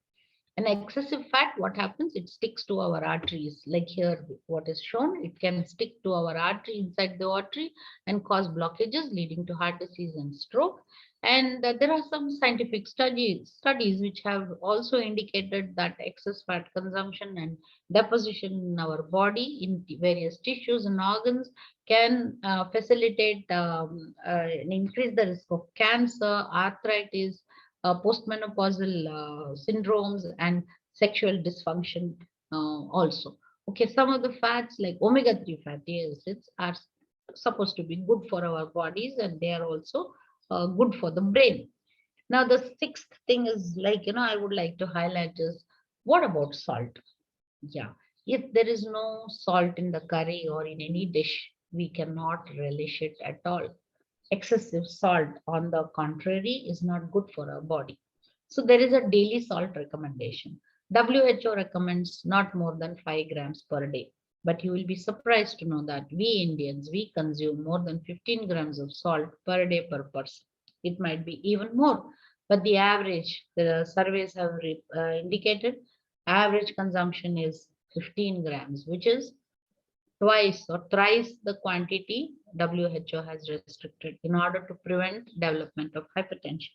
An excessive fat, what happens? It sticks to our arteries. Like here, what is shown, it can stick to our artery, inside the artery, and cause blockages leading to heart disease and stroke. And there are some scientific studies which have also indicated that excess fat consumption and deposition in our body in various tissues and organs can facilitate and increase the risk of cancer, arthritis, postmenopausal syndromes, and sexual dysfunction also. Okay, some of the fats like omega-3 fatty acids are supposed to be good for our bodies, and they are also good for the brain. Now, the sixth thing is like, I would like to highlight is, what about salt? Yeah, if there is no salt in the curry or in any dish, we cannot relish it at all. Excessive salt, on the contrary, is not good for our body. So there is a daily salt recommendation. WHO recommends not more than 5 grams per day. But you will be surprised to know that we Indians, we consume more than 15 grams of salt per day per person. It might be even more. But the average, the surveys have indicated, average consumption is 15 grams, which is twice or thrice the quantity WHO has restricted in order to prevent development of hypertension.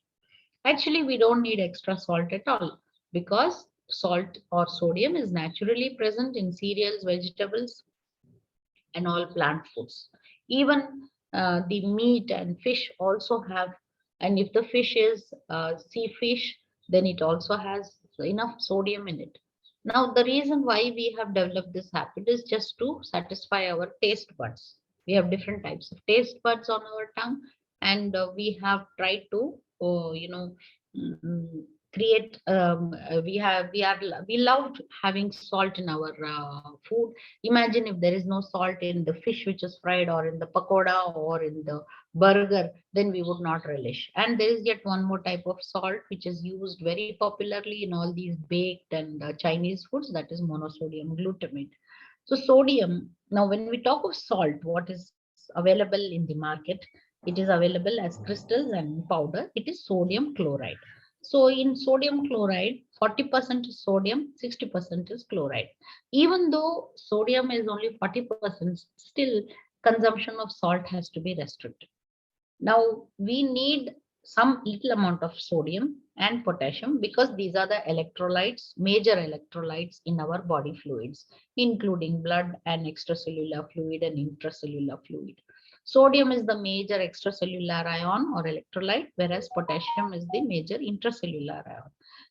Actually, we don't need extra salt at all because salt or sodium is naturally present in cereals, vegetables, and all plant foods. Even the meat and fish also have, and if the fish is sea fish, then it also has enough sodium in it. Now, the reason why we have developed this habit is just to satisfy our taste buds. We have different types of taste buds on our tongue, and we have tried to, mm, create. We loved having salt in our food. Imagine if there is no salt in the fish which is fried, or in the pakoda, or in the burger, then we would not relish. And there is yet one more type of salt which is used very popularly in all these baked and Chinese foods, that is monosodium glutamate. So sodium, now when we talk of salt, what is available in the market, it is available as crystals and powder. It is sodium chloride. So in sodium chloride, 40% is sodium, 60% is chloride. Even though sodium is only 40%, still consumption of salt has to be restricted. Now, we need some little amount of sodium and potassium because these are the electrolytes, major electrolytes in our body fluids, including blood and extracellular fluid and intracellular fluid. Sodium is the major extracellular ion or electrolyte, whereas potassium is the major intracellular ion.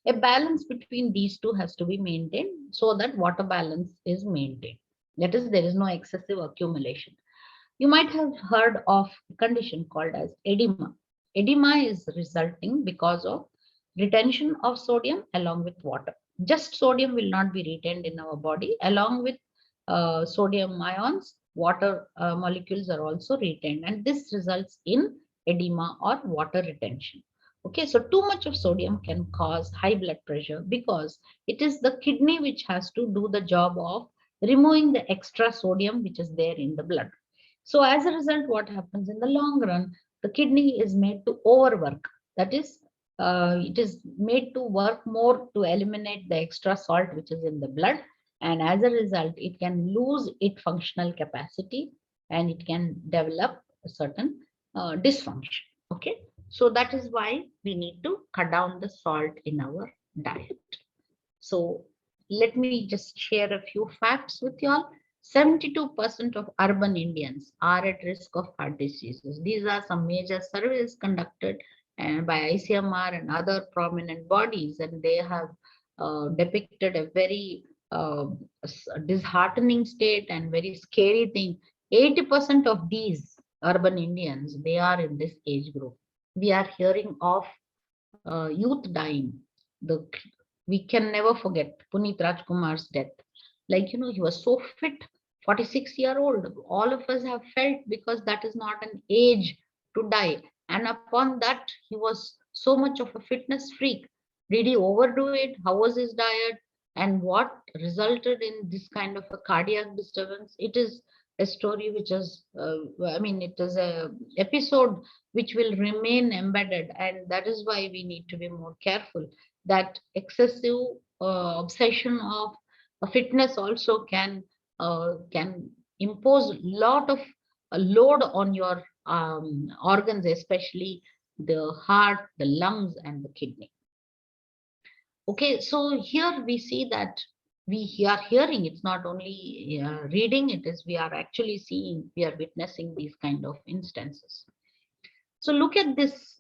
A balance between these two has to be maintained so that water balance is maintained. That is, there is no excessive accumulation. You might have heard of a condition called as edema. Edema is resulting because of retention of sodium along with water. Just sodium will not be retained in our body. Along with sodium ions, water molecules are also retained, and this results in edema or water retention. Okay, so too much of sodium can cause high blood pressure because it is the kidney which has to do the job of removing the extra sodium which is there in the blood. So as a result, what happens in the long run, the kidney is made to overwork. That is, it is made to work more to eliminate the extra salt which is in the blood. And as a result, it can lose its functional capacity and it can develop a certain dysfunction. Okay. So that is why we need to cut down the salt in our diet. So let me just share a few facts with you all. 72% of urban Indians are at risk of heart diseases. These are some major surveys conducted by ICMR and other prominent bodies, and they have depicted a very disheartening state and very scary thing. 80% of these urban Indians, they are in this age group. We are hearing of youth dying. We can never forget Puneet Rajkumar's death. Like, he was so fit, 46-year-old. All of us have felt because that is not an age to die. And upon that, he was so much of a fitness freak. Did he overdo it? How was his diet? And what resulted in this kind of a cardiac disturbance? It is a story which is, it is a episode which will remain embedded. And that is why we need to be more careful that excessive obsession of fitness also can impose lot of load on your organs, especially the heart, the lungs, and the kidney. Okay, so here we see that we are hearing, it's not only reading, it is we are actually seeing, we are witnessing these kind of instances. So look at this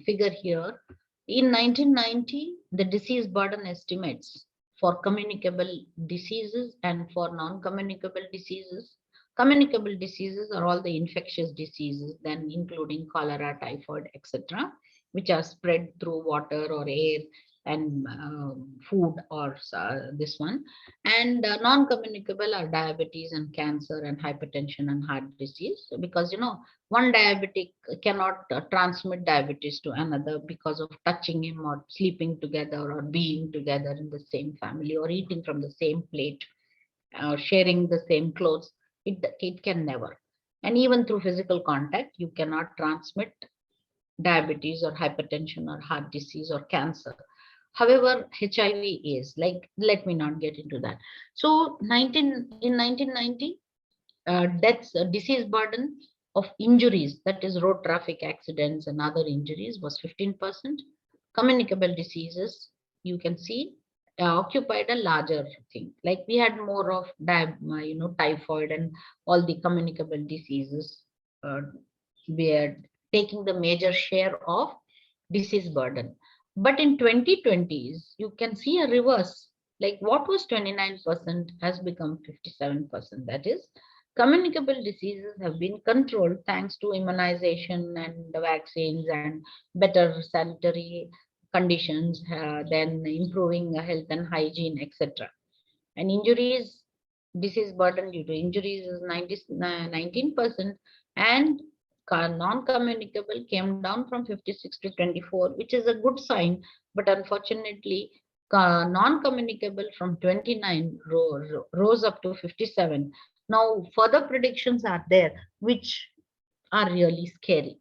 figure here. In 1990, the disease burden estimates for communicable diseases and for non-communicable diseases. Communicable diseases are all the infectious diseases, then including cholera, typhoid, etc., which are spread through water or air and food or this one. And non-communicable are diabetes and cancer and hypertension and heart disease, because one diabetic cannot transmit diabetes to another because of touching him or sleeping together or being together in the same family or eating from the same plate or sharing the same clothes. It can never. And even through physical contact, you cannot transmit diabetes or hypertension or heart disease or cancer. However, HIV is, like, let me not get into that. So in 1990, deaths, disease burden of injuries, that is road traffic accidents and other injuries, was 15%. Communicable diseases, you can see, occupied a larger thing. Like we had more of typhoid and all the communicable diseases were taking the major share of disease burden. But in 2020s, you can see a reverse. Like what was 29% has become 57%. That is, communicable diseases have been controlled thanks to immunization and the vaccines and better sanitary conditions, then improving health and hygiene, etc. And injuries, disease burden due to injuries is 19%, and non-communicable came down from 56 to 24, which is a good sign. But unfortunately, non-communicable from 29 rose up to 57. Now, further predictions are there, which are really scary.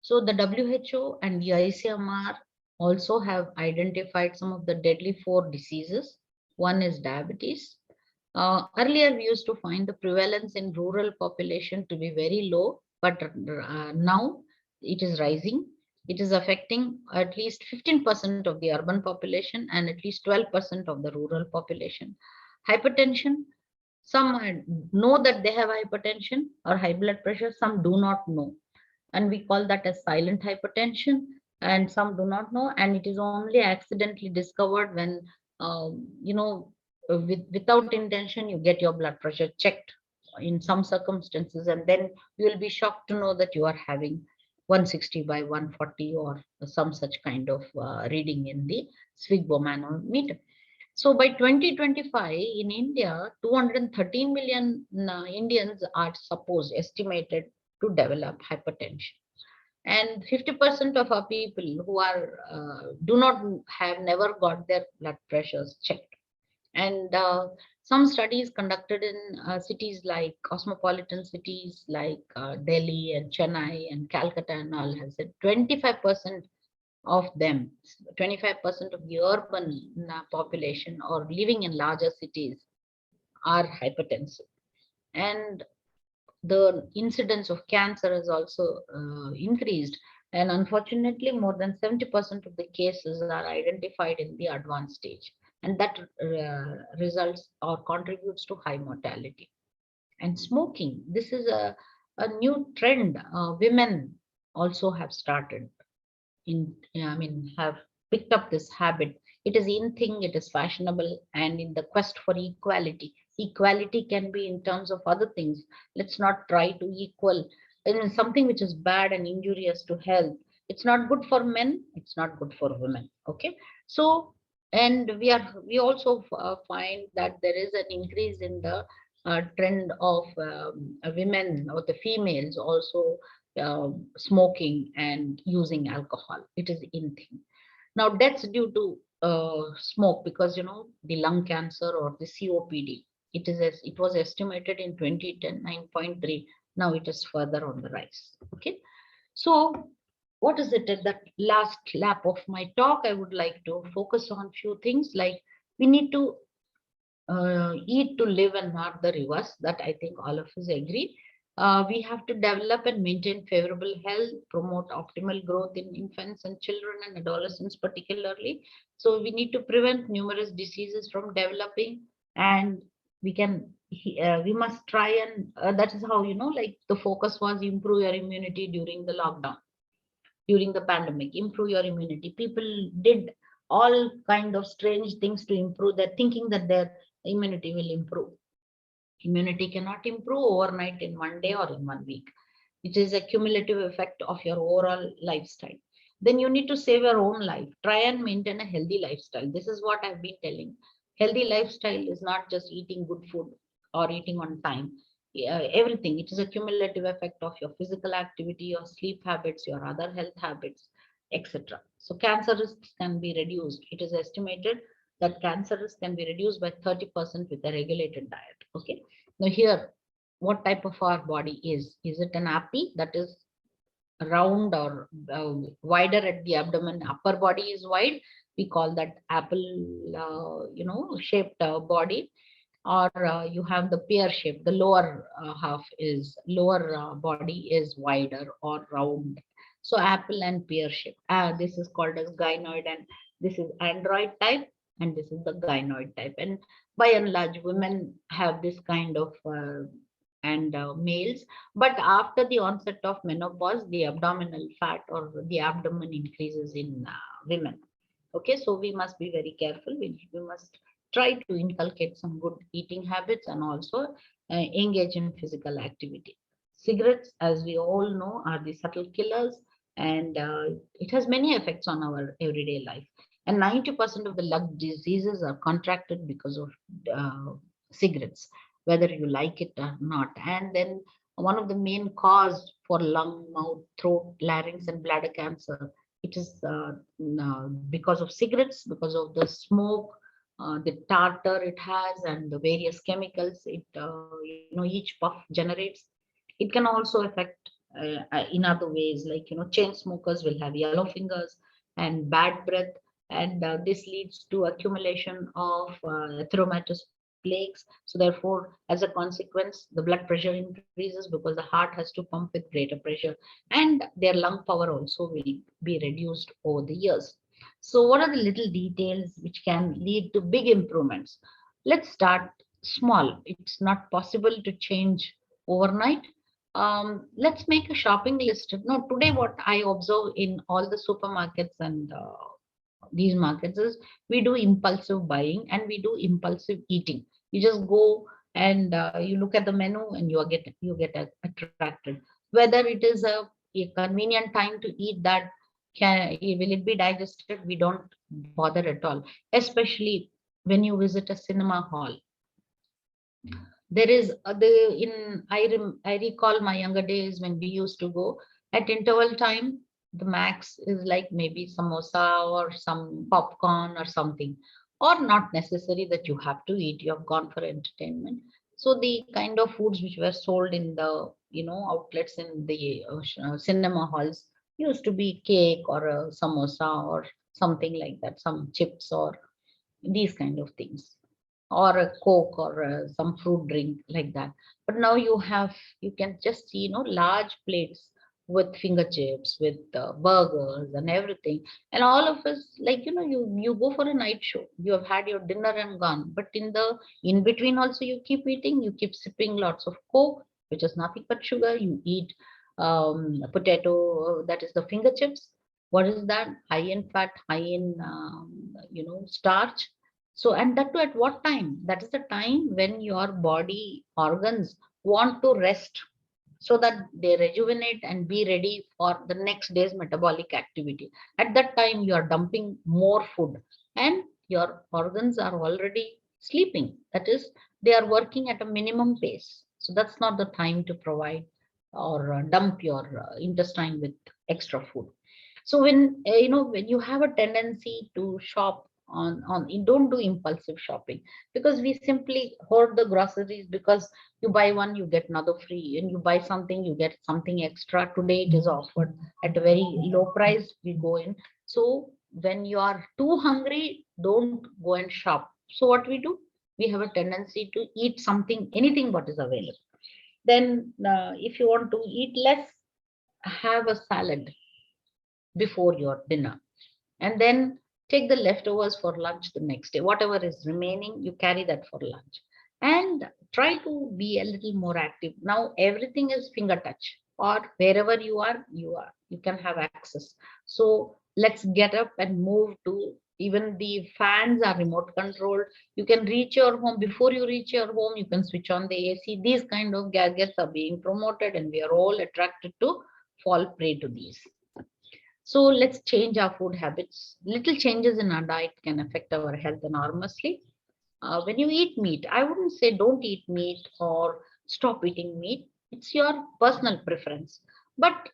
So the WHO and the ICMR also have identified some of the deadly 4 diseases. One is diabetes. Earlier, we used to find the prevalence in rural population to be very low, but now it is rising. It is affecting at least 15% of the urban population and at least 12% of the rural population. Hypertension, some know that they have hypertension or high blood pressure, some do not know. And we call that as silent hypertension, and some do not know, and it is only accidentally discovered when without intention you get your blood pressure checked in some circumstances, and then you will be shocked to know that you are having 160 by 140 or some such kind of reading in the sphygmomanometer. So by 2025 in India, 213 million Indians are estimated to develop hypertension. And 50% of our people who are do not have never got their blood pressures checked. And some studies conducted in cities like cosmopolitan cities like Delhi and Chennai and Calcutta and all have said 25% of them, 25% of the urban population or living in larger cities are hypertensive. And the incidence of cancer has also increased. And unfortunately, more than 70% of the cases are identified in the advanced stage. And that results or contributes to high mortality. And smoking, this is a new trend. Women also have started have picked up this habit. It is in thing, it is fashionable, and in the quest for equality. Equality can be in terms of other things. Let's not try to equal in something which is bad and injurious to health. It's not good for men, it's not good for women. Okay, so and we also find that there is an increase in the trend of women or the females also smoking and using alcohol. It is in thing. Now deaths due to smoke, because the lung cancer or the COPD, it was estimated in 2010 9.3. Now it is further on the rise. Okay, so what is it at that last lap of my talk? I would like to focus on few things like we need to eat to live and not the reverse. That I think all of us agree. We have to develop and maintain favorable health, promote optimal growth in infants and children and adolescents particularly. So we need to prevent numerous diseases from developing, and we must try and that is how, like the focus was improve your immunity during the lockdown, during the pandemic. Improve your immunity. People did all kind of strange things to improve their thinking that their immunity will improve. Immunity cannot improve overnight in one day or in one week. It is a cumulative effect of your overall lifestyle. Then you need to save your own life. Try and maintain a healthy lifestyle. This is what I've been telling. Healthy lifestyle is not just eating good food or eating on time. Everything. It is a cumulative effect of your physical activity, your sleep habits, your other health habits, etc. So cancer risks can be reduced. It is estimated that cancer risk can be reduced by 30% with a regulated diet. Okay. Now here, what type of our body is? Is it an apple that is round or wider at the abdomen? Upper body is wide. We call that apple, shaped body. Or you have the pear shape. The lower lower body is wider or round. So apple and pear shape. This is called as gynoid, and this is android type, and this is the gynoid type. And by and large, women have this kind of and males. But after the onset of menopause, the abdominal fat or the abdomen increases in women. Okay, so we must be very careful. We must try to inculcate some good eating habits and also engage in physical activity. Cigarettes, as we all know, are the subtle killers, and it has many effects on our everyday life. And 90% of the lung diseases are contracted because of cigarettes, whether you like it or not. And then one of the main cause for lung, mouth, throat, larynx, and bladder cancer, it is because of cigarettes, because of the smoke, the tartar it has, and the various chemicals each puff generates. It can also affect in other ways, like chain smokers will have yellow fingers and bad breath, and this leads to accumulation of atheromatous plaques. So therefore, as a consequence, the blood pressure increases because the heart has to pump with greater pressure, and their lung power also will be reduced over the years. So what are the little details which can lead to big improvements? Let's start small. It's not possible to change overnight. Let's make a shopping list. No, today what I observe in all the supermarkets and these markets is we do impulsive buying and we do impulsive eating. You just go and you look at the menu and you get attracted. Whether it is a convenient time to eat that, will it be digested? We don't bother at all. Especially when you visit a cinema hall. There is I recall my younger days when we used to go at interval time. The max is like maybe samosa or some popcorn or something, or not necessary that you have to eat. You have gone for entertainment. So the kind of foods which were sold in the outlets in the cinema halls used to be cake or a samosa or something like that, some chips or these kind of things, or a coke or some fruit drink like that. But now you can just see large plates with finger chips, with burgers and everything. And all of us, like you go for a night show, you have had your dinner and gone, but in between also you keep eating, you keep sipping lots of coke, which is nothing but sugar. You eat potato, that is the finger chips. What is that? High in fat, high in starch. So, and that too at what time? That is the time when your body organs want to rest so that they rejuvenate and be ready for the next day's metabolic activity. At that time, you are dumping more food and your organs are already sleeping. That is, they are working at a minimum pace. So that's not the time to provide or dump your intestine with extra food. So when when you have a tendency to shop you don't do impulsive shopping, because we simply hoard the groceries, because you buy one you get another free, and you buy something you get something extra. Today it is offered at a very low price, we go in. So when you are too hungry, don't go and shop. So what we do, we have a tendency to eat something, anything what is available. Then if you want to eat less, have a salad before your dinner, and then take the leftovers for lunch the next day. Whatever is remaining, you carry that for lunch, and try to be a little more active. Now everything is finger touch, or wherever you can have access. So let's get up and move to, even the fans are remote controlled. You can reach your home. Before you reach your home, you can switch on the AC. These kind of gadgets are being promoted, and we are all attracted to fall prey to these. So let's change our food habits. Little changes in our diet can affect our health enormously. When you eat meat, I wouldn't say don't eat meat or stop eating meat. It's your personal preference. But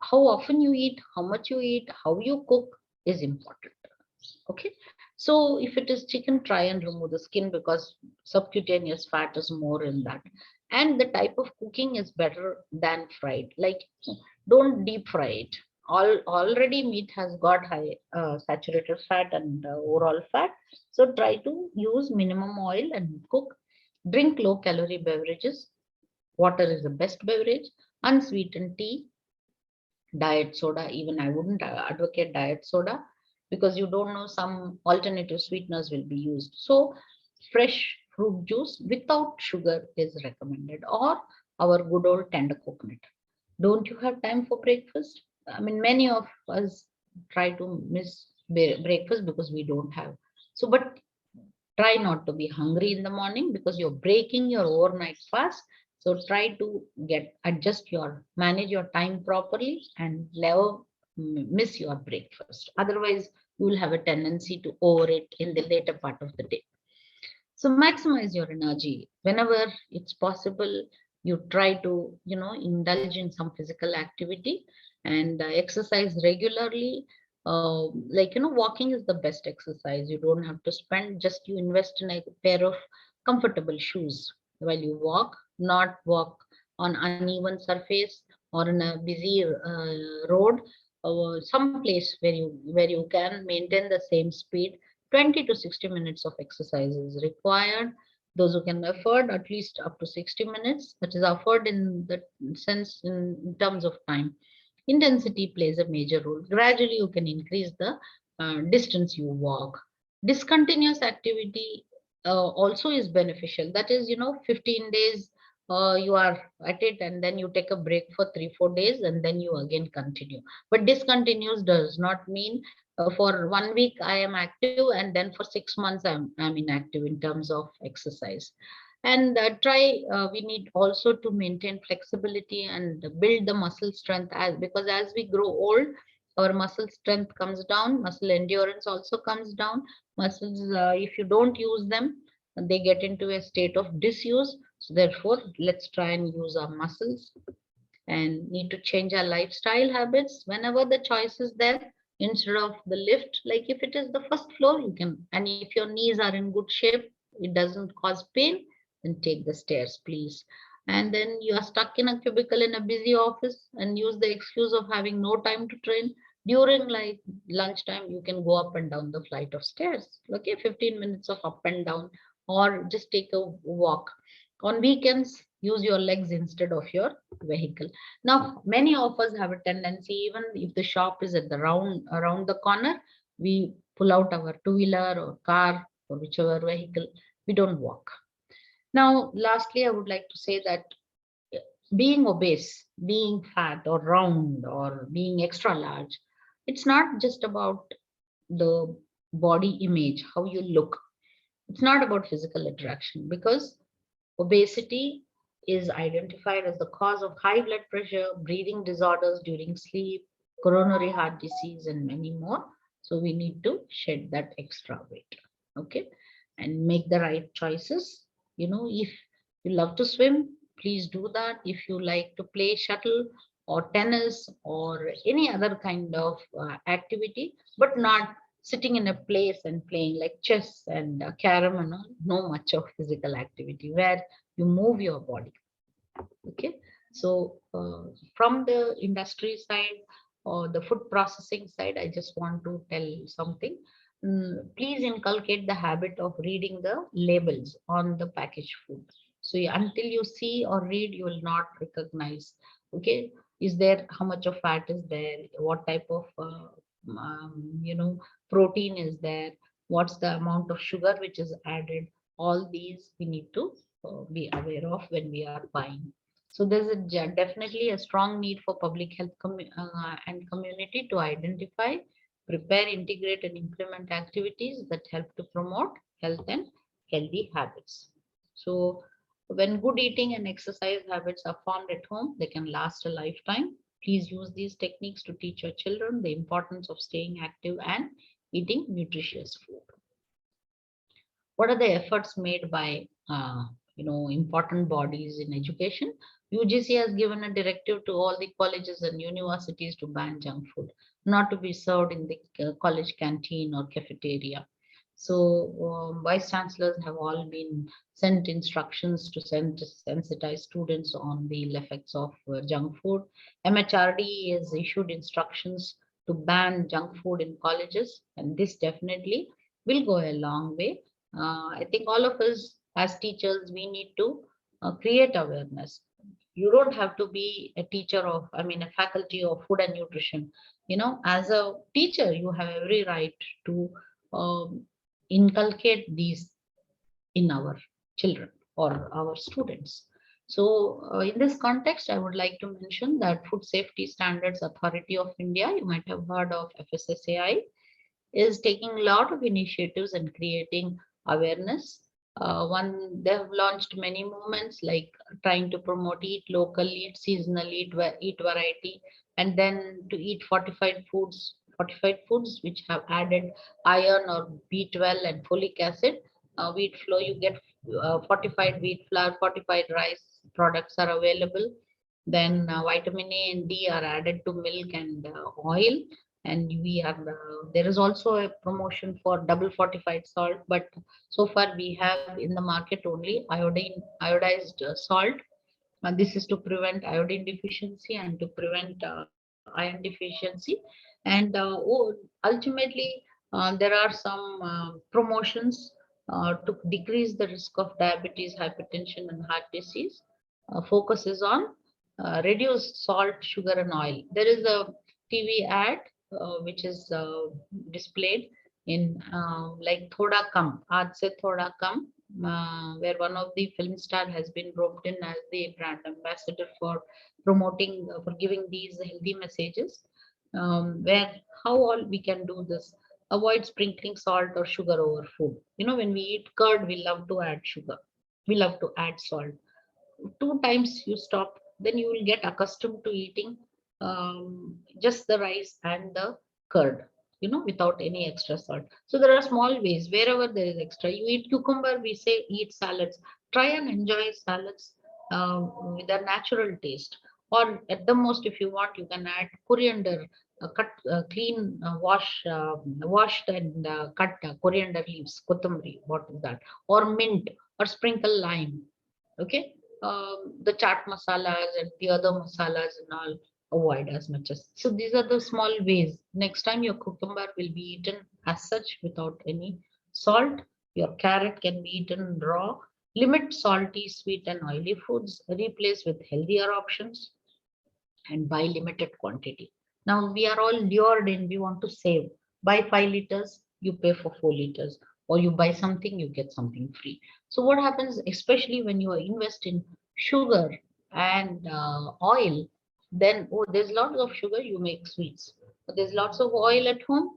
how often you eat, how much you eat, how you cook is important. Okay. So if it is chicken, try and remove the skin, because subcutaneous fat is more in that. And the type of cooking is better than fried. Like, don't deep fry it. Already meat has got high saturated fat and overall fat. So try to use minimum oil and cook. Drink low calorie beverages. Water is the best beverage. Unsweetened tea, diet soda. Even I wouldn't advocate diet soda, because you don't know, some alternative sweeteners will be used. So fresh fruit juice without sugar is recommended, or our good old tender coconut. Don't you have time for breakfast? I mean, many of us try to miss breakfast because we don't have. So, but try not to be hungry in the morning, because you're breaking your overnight fast. So try to adjust your, manage your time properly, and never miss your breakfast. Otherwise, you will have a tendency to overeat in the later part of the day. So maximize your energy whenever it's possible. You try to, indulge in some physical activity, and exercise regularly. Like, walking is the best exercise. You don't have to spend, just you invest in a pair of comfortable shoes while you walk, not walk on uneven surface or in a busy road, or some place where you can maintain the same speed. 20 to 60 minutes of exercise is required. Those who can afford at least up to 60 minutes, that is afford in the sense, in terms of time. Intensity plays a major role. Gradually, you can increase the distance you walk. Discontinuous activity also is beneficial. That is, 15 days you are at it, and then you take a break for 3-4 days, and then you again continue. But discontinuous does not mean for 1 week I am active, and then for 6 months I'm inactive in terms of exercise. And we need also to maintain flexibility and build the muscle strength, because as we grow old, our muscle strength comes down, muscle endurance also comes down. Muscles, if you don't use them, they get into a state of disuse. So therefore, let's try and use our muscles, and need to change our lifestyle habits whenever the choice is there. Instead of the lift, like if it is the first floor, you can, and if your knees are in good shape, it doesn't cause pain, then take the stairs, please. And then you are stuck in a cubicle in a busy office and use the excuse of having no time to train. During like lunchtime, you can go up and down the flight of stairs. Okay, 15 minutes of up and down, or just take a walk. On weekends, use your legs instead of your vehicle. Now, many of us have a tendency, even if the shop is at the around the corner, we pull out our two-wheeler or car or whichever vehicle. We don't walk. Now, lastly, I would like to say that being obese, being fat or round or being extra large, it's not just about the body image, how you look. It's not about physical attraction, because obesity is identified as the cause of high blood pressure, breathing disorders during sleep, coronary heart disease, and many more. So we need to shed that extra weight. Okay. And make the right choices. If you love to swim, please do that. If you like to play shuttle or tennis or any other kind of activity, but not sitting in a place and playing like chess and carom and all, no much of physical activity where you move your body. Okay, so from the industry side or the food processing side, I just want to tell something. Please inculcate the habit of reading the labels on the packaged food. So until you see or read, you will not recognize. Okay, is there, how much of fat is there? What type of protein is there? What's the amount of sugar which is added? All these we need to be aware of when we are buying. So there's definitely a strong need for public health and community to identify, prepare, integrate, and implement activities that help to promote health and healthy habits. So when good eating and exercise habits are formed at home, they can last a lifetime. Please use these techniques to teach your children the importance of staying active and eating nutritious food. What are the efforts made by important bodies in education? UGC has given a directive to all the colleges and universities to ban junk food, not to be served in the college canteen or cafeteria. So vice chancellors have all been sent instructions to sensitize students on the ill effects of junk food. MHRD has issued instructions to ban junk food in colleges, and this definitely will go a long way. I think all of us as teachers, we need to create awareness. You don't have to be a teacher of, I mean, a faculty of food and nutrition. As a teacher, you have every right to inculcate these in our children or our students. So, in this context, I would like to mention that Food Safety Standards Authority of India, you might have heard of FSSAI, is taking a lot of initiatives and creating awareness. One, they have launched many movements like trying to promote eat local, eat seasonal, eat variety, and then to eat fortified foods which have added iron or B12 and folic acid. Wheat flour, you get fortified wheat flour, fortified rice products are available. Then vitamin A and D are added to milk and oil, and we have there is also a promotion for double fortified salt, but so far we have in the market only iodized salt, and this is to prevent iodine deficiency and to prevent iron deficiency. And ultimately there are some promotions to decrease the risk of diabetes, hypertension, and heart disease. Focuses on reduce salt, sugar, and oil. There is a TV ad which is displayed in like Thoda Kam, Aaj Se Thoda Kam, where one of the film star has been roped in as the brand ambassador for promoting, for giving these healthy messages. Where how all we can do this: avoid sprinkling salt or sugar over food. When we eat curd, we love to add sugar, we love to add salt. Two times you stop, then you will get accustomed to eating just the rice and the curd, without any extra salt. So there are small ways. Wherever there is extra, you eat cucumber, we say eat salads. Try and enjoy salads with a natural taste. Or at the most, if you want, you can add coriander, cut, clean, washed and cut coriander leaves, kothumari, what is that? Or mint, or sprinkle lime. Okay, the chaat masalas and the other masalas and all, avoid as much as. So these are the small ways. Next time your cucumber will be eaten as such without any salt. Your carrot can be eaten raw. Limit salty, sweet, and oily foods. Replace with healthier options and buy limited quantity. Now we are all lured in, we want to save. Buy 5 liters, you pay for 4 liters, or you buy something, you get something free. So what happens, especially when you invest in sugar and oil, then there's lots of sugar, you make sweets. But there's lots of oil at home,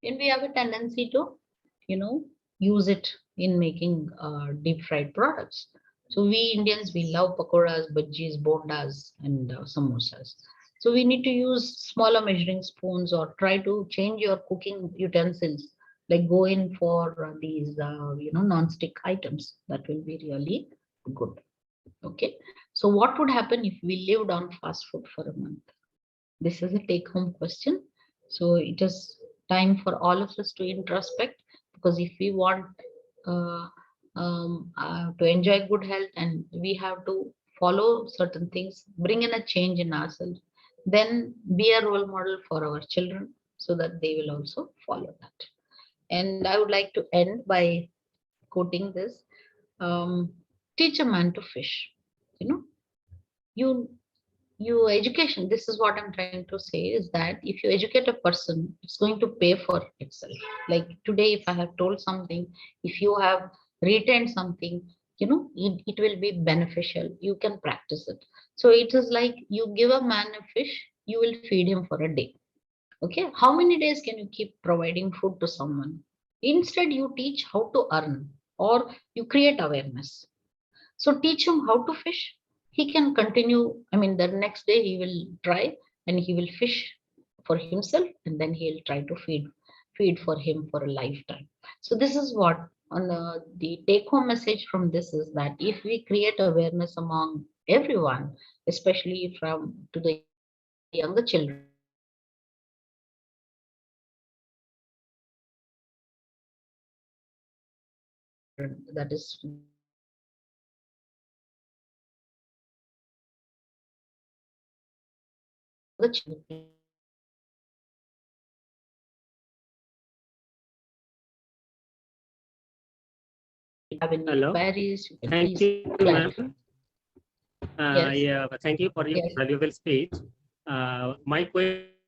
and we have a tendency to, you know, use it in making deep fried products. So we Indians, we love pakoras, bhajis, bondas, and samosas. So we need to use smaller measuring spoons or try to change your cooking utensils, like go in for these, non-stick items. That will be really good. Okay. So what would happen if we lived on fast food for a month? This is a take-home question. So it is time for all of us to introspect, because if we want to enjoy good health, and we have to follow certain things, bring in a change in ourselves, then be a role model for our children so that they will also follow that. And I would like to end by quoting this, um, teach a man to fish. You know, you education, this is what I'm trying to say, is that if you educate a person, it's going to pay for itself. Like today, if I have told something, if you have retained something, it will be beneficial, you can practice it. So it is like you give a man a fish, you will feed him for a day. Okay, how many days can you keep providing food to someone? Instead, you teach how to earn, or you create awareness. So teach him how to fish. He can continue, I mean, the next day he will try, and he will fish for himself, and then he'll try to feed for him for a lifetime. So this is what, on the take home message from this is that if we create awareness among everyone, especially from to the younger children, that is have any Hello. queries, you can Thank please you, ma'am. clarify. Yeah, thank you for your Yes. valuable speech. My question